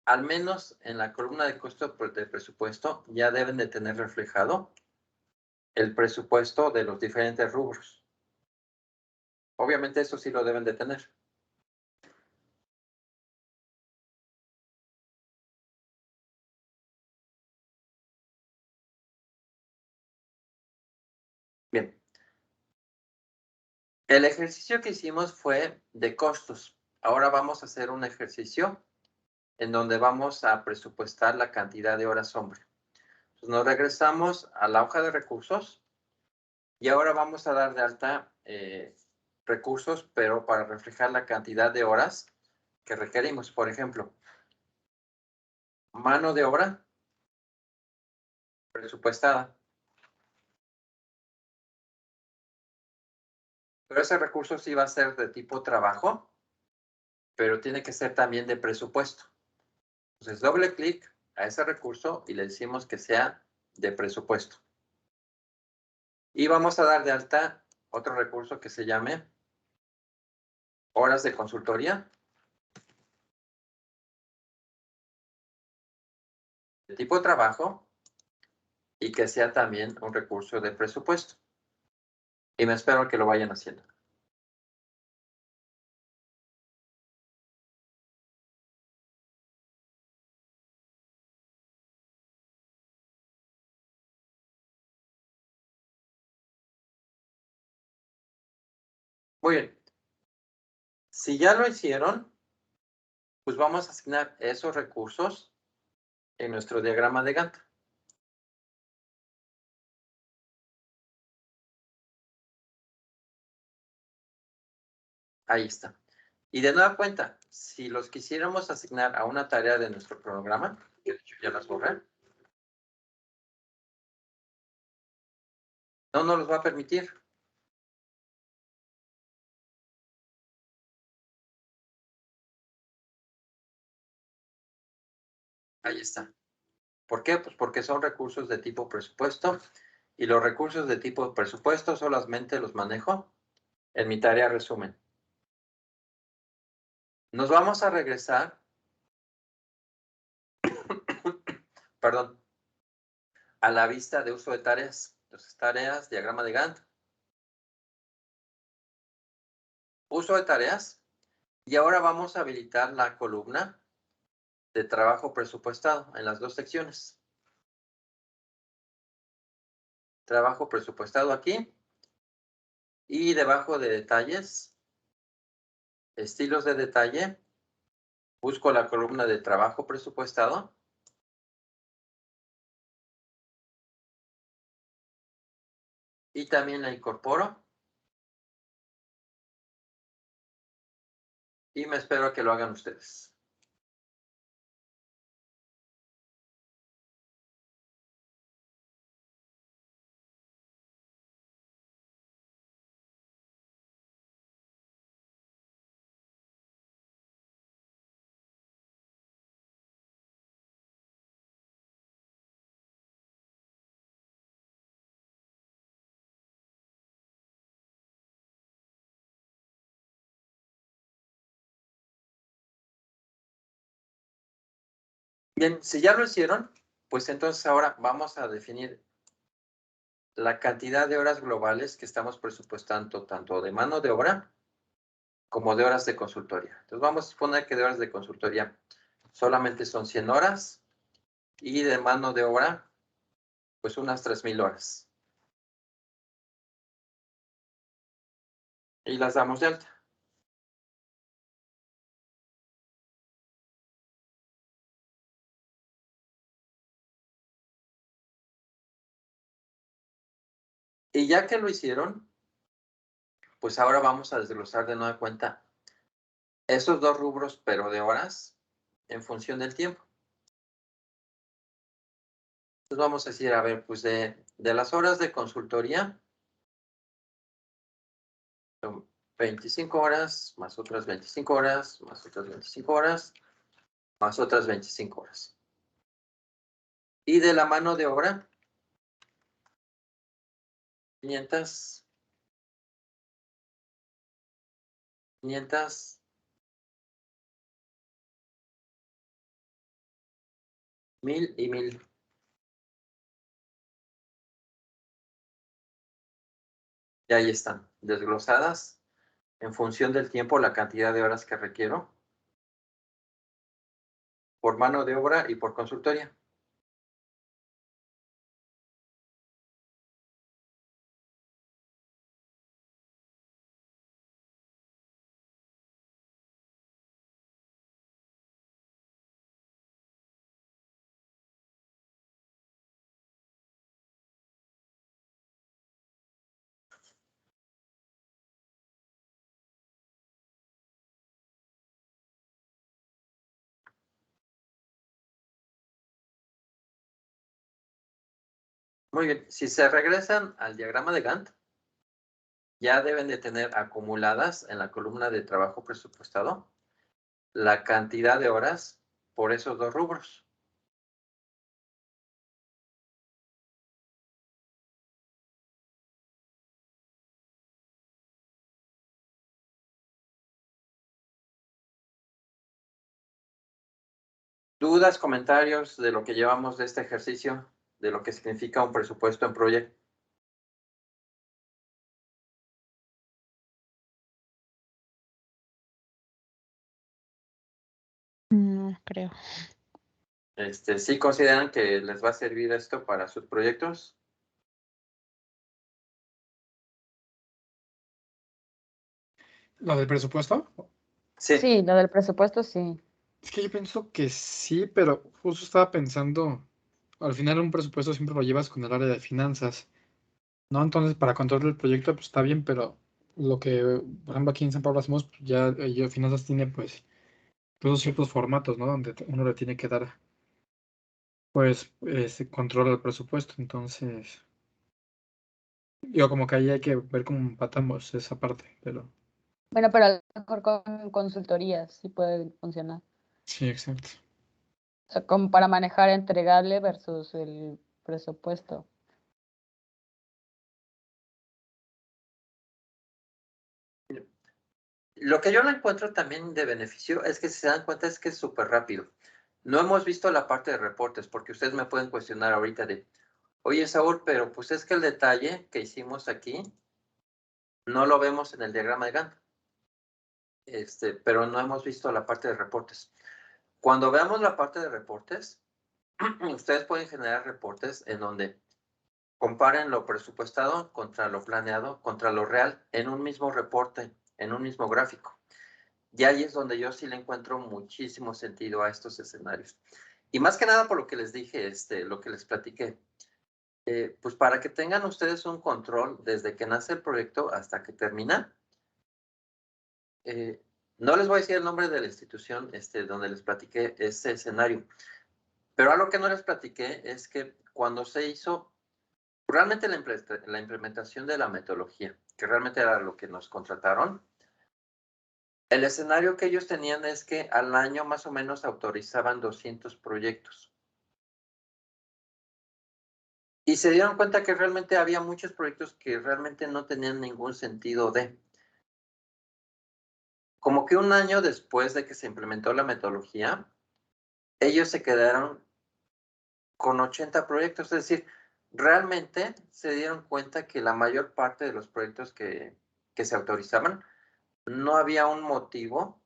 al menos en la columna de costo de presupuesto ya deben de tener reflejado el presupuesto de los diferentes rubros. Obviamente eso sí lo deben de tener. Bien. El ejercicio que hicimos fue de costos. Ahora vamos a hacer un ejercicio en donde vamos a presupuestar la cantidad de horas hombre. Entonces nos regresamos a la hoja de recursos y ahora vamos a dar de alta recursos, pero para reflejar la cantidad de horas que requerimos. Por ejemplo, mano de obra presupuestada. Pero ese recurso sí va a ser de tipo trabajo, pero tiene que ser también de presupuesto. Entonces, doble clic a ese recurso y le decimos que sea de presupuesto. Y vamos a dar de alta otro recurso que se llame horas de consultoría. De tipo trabajo y que sea también un recurso de presupuesto. Y me espero que lo vayan haciendo. Muy bien. Si ya lo hicieron, pues vamos a asignar esos recursos en nuestro diagrama de Gantt. Ahí está. Y de nueva cuenta, si los quisiéramos asignar a una tarea de nuestro programa, que de hecho ya las borré, no nos los va a permitir. Ahí está. ¿Por qué? Pues porque son recursos de tipo presupuesto y los recursos de tipo presupuesto solamente los manejo en mi tarea resumen. Nos vamos a regresar, perdón, a la vista de uso de tareas. Entonces, tareas, diagrama de Gantt. Uso de tareas. Y ahora vamos a habilitar la columna de trabajo presupuestado en las dos secciones. Trabajo presupuestado aquí. Y debajo de detalles, estilos de detalle, busco la columna de trabajo presupuestado. Y también la incorporo. Y me espero a que lo hagan ustedes. Bien, si ya lo hicieron, pues entonces ahora vamos a definir la cantidad de horas globales que estamos presupuestando, tanto de mano de obra como de horas de consultoría. Entonces vamos a suponer que de horas de consultoría solamente son 100 horas y de mano de obra, pues unas 3,000 horas. Y las damos de alta. Y ya que lo hicieron, pues ahora vamos a desglosar de nueva cuenta esos dos rubros, pero de horas, en función del tiempo. Entonces vamos a decir, a ver, pues de las horas de consultoría, son 25 horas, más otras 25 horas, más otras 25 horas, más otras 25 horas. Y de la mano de obra, 500, 1000 y 1000. Y ahí están, desglosadas en función del tiempo, la cantidad de horas que requiero, por mano de obra y por consultoría. Muy bien, si se regresan al diagrama de Gantt, ya deben de tener acumuladas en la columna de trabajo presupuestado la cantidad de horas por esos dos rubros. ¿Dudas, comentarios de lo que llevamos de este ejercicio, de lo que significa un presupuesto en proyecto? No creo. ¿Sí consideran que les va a servir esto para sus proyectos? ¿Lo del presupuesto? Sí. Sí, lo del presupuesto sí. Es que yo pienso que sí, pero justo estaba pensando, al final un presupuesto siempre lo llevas con el área de finanzas, ¿no? Entonces, para controlar el proyecto, pues está bien, pero lo que, por ejemplo, aquí en San Pablo hacemos, pues, ya finanzas tiene, pues, todos ciertos formatos, ¿no? Donde uno le tiene que dar, pues, ese control al presupuesto. Entonces, yo como que ahí hay que ver cómo empatamos esa parte, pero Bueno, pero a lo mejor con consultorías sí puede funcionar. sí, exacto. O sea, como para manejar entregable versus el presupuesto. Lo que yo no encuentro también de beneficio es que si se dan cuenta es que es súper rápido. No hemos visto la parte de reportes, porque ustedes me pueden cuestionar ahorita de, oye, Saúl, pero pues es que el detalle que hicimos aquí no lo vemos en el diagrama de Gantt. Pero no hemos visto la parte de reportes. Cuando veamos la parte de reportes, ustedes pueden generar reportes en donde comparen lo presupuestado contra lo planeado, contra lo real, en un mismo reporte, en un mismo gráfico. Y ahí es donde yo sí le encuentro muchísimo sentido a estos escenarios. Y más que nada por lo que les dije, lo que les platiqué. Pues para que tengan ustedes un control desde que nace el proyecto hasta que termina. No les voy a decir el nombre de la institución donde les platiqué ese escenario, pero algo que no les platiqué es que cuando se hizo realmente la implementación de la metodología, que realmente era lo que nos contrataron, el escenario que ellos tenían es que al año más o menos autorizaban 200 proyectos. Y se dieron cuenta que realmente había muchos proyectos que realmente no tenían ningún sentido de. Como que un año después de que se implementó la metodología, ellos se quedaron con 80 proyectos, es decir, realmente se dieron cuenta que la mayor parte de los proyectos que se autorizaban, no había un motivo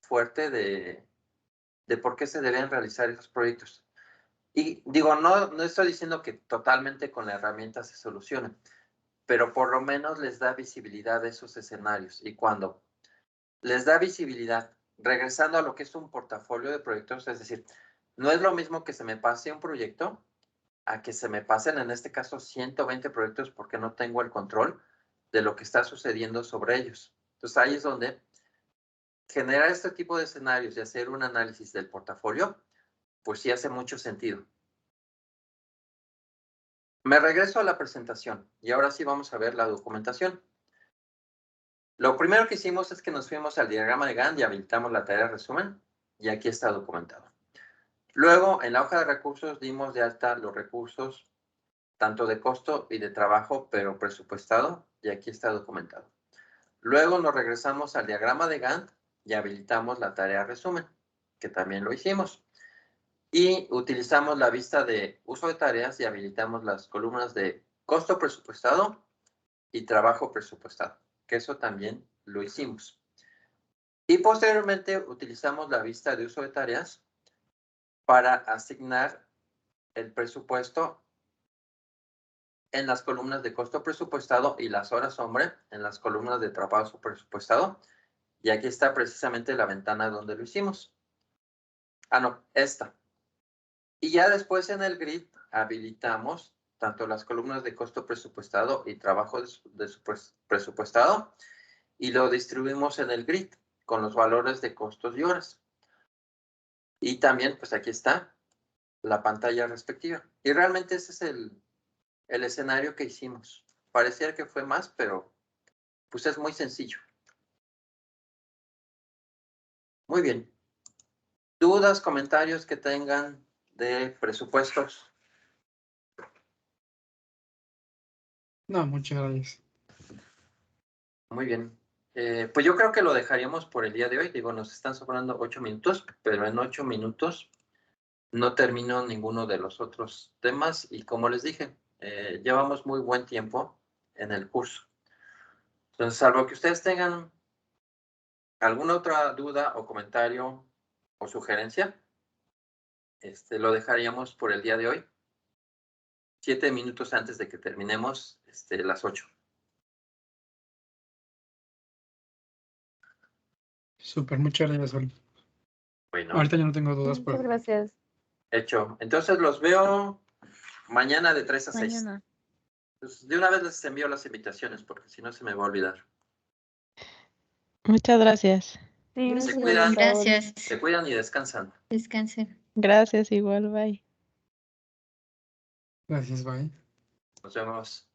fuerte de por qué se debían realizar esos proyectos. Y digo, no estoy diciendo que totalmente con la herramienta se solucione, pero por lo menos les da visibilidad a esos escenarios. Y cuando les da visibilidad, regresando a lo que es un portafolio de proyectos, es decir, no es lo mismo que se me pase un proyecto a que se me pasen, en este caso, 120 proyectos porque no tengo el control de lo que está sucediendo sobre ellos. Entonces ahí es donde generar este tipo de escenarios y hacer un análisis del portafolio, pues sí hace mucho sentido. Me regreso a la presentación y ahora sí vamos a ver la documentación. Lo primero que hicimos es que nos fuimos al diagrama de Gantt y habilitamos la tarea de resumen y aquí está documentado. Luego, en la hoja de recursos dimos de alta los recursos tanto de costo y de trabajo, pero presupuestado, y aquí está documentado. Luego nos regresamos al diagrama de Gantt y habilitamos la tarea resumen, que también lo hicimos. Y utilizamos la vista de uso de tareas y habilitamos las columnas de costo presupuestado y trabajo presupuestado, que eso también lo hicimos. Y posteriormente utilizamos la vista de uso de tareas para asignar el presupuesto en las columnas de costo presupuestado y las horas hombre en las columnas de trabajo presupuestado. Y aquí está precisamente la ventana donde lo hicimos. Ah, no, esta. Y ya después en el grid habilitamos tanto las columnas de costo presupuestado y trabajo presupuestado y lo distribuimos en el grid con los valores de costos y horas. Y también, pues aquí está la pantalla respectiva. Y realmente ese es el escenario que hicimos. Pareciera que fue más, pero pues es muy sencillo. Muy bien. ¿Dudas, comentarios que tengan de presupuestos? No, muchas gracias. Muy bien. Pues yo creo que lo dejaríamos por el día de hoy. Digo, nos están sobrando 8 minutos, pero en 8 minutos no termino ninguno de los otros temas. Y como les dije, llevamos muy buen tiempo en el curso. Entonces, salvo que ustedes tengan alguna otra duda o comentario o sugerencia, lo dejaríamos por el día de hoy. 7 minutos antes de que terminemos las 8. Súper, muchas gracias, Sol. Bueno, Ahorita ya no tengo dudas Muchas por... gracias. hecho. Entonces los veo mañana de 3 a 6. Mañana. Pues de una vez les envío las invitaciones porque si no se me va a olvidar. Muchas gracias. Sí, Gracias, Se cuidan. gracias. Se cuidan y descansan. Descansen. Gracias igual, bye. Gracias, bye. Nos vemos.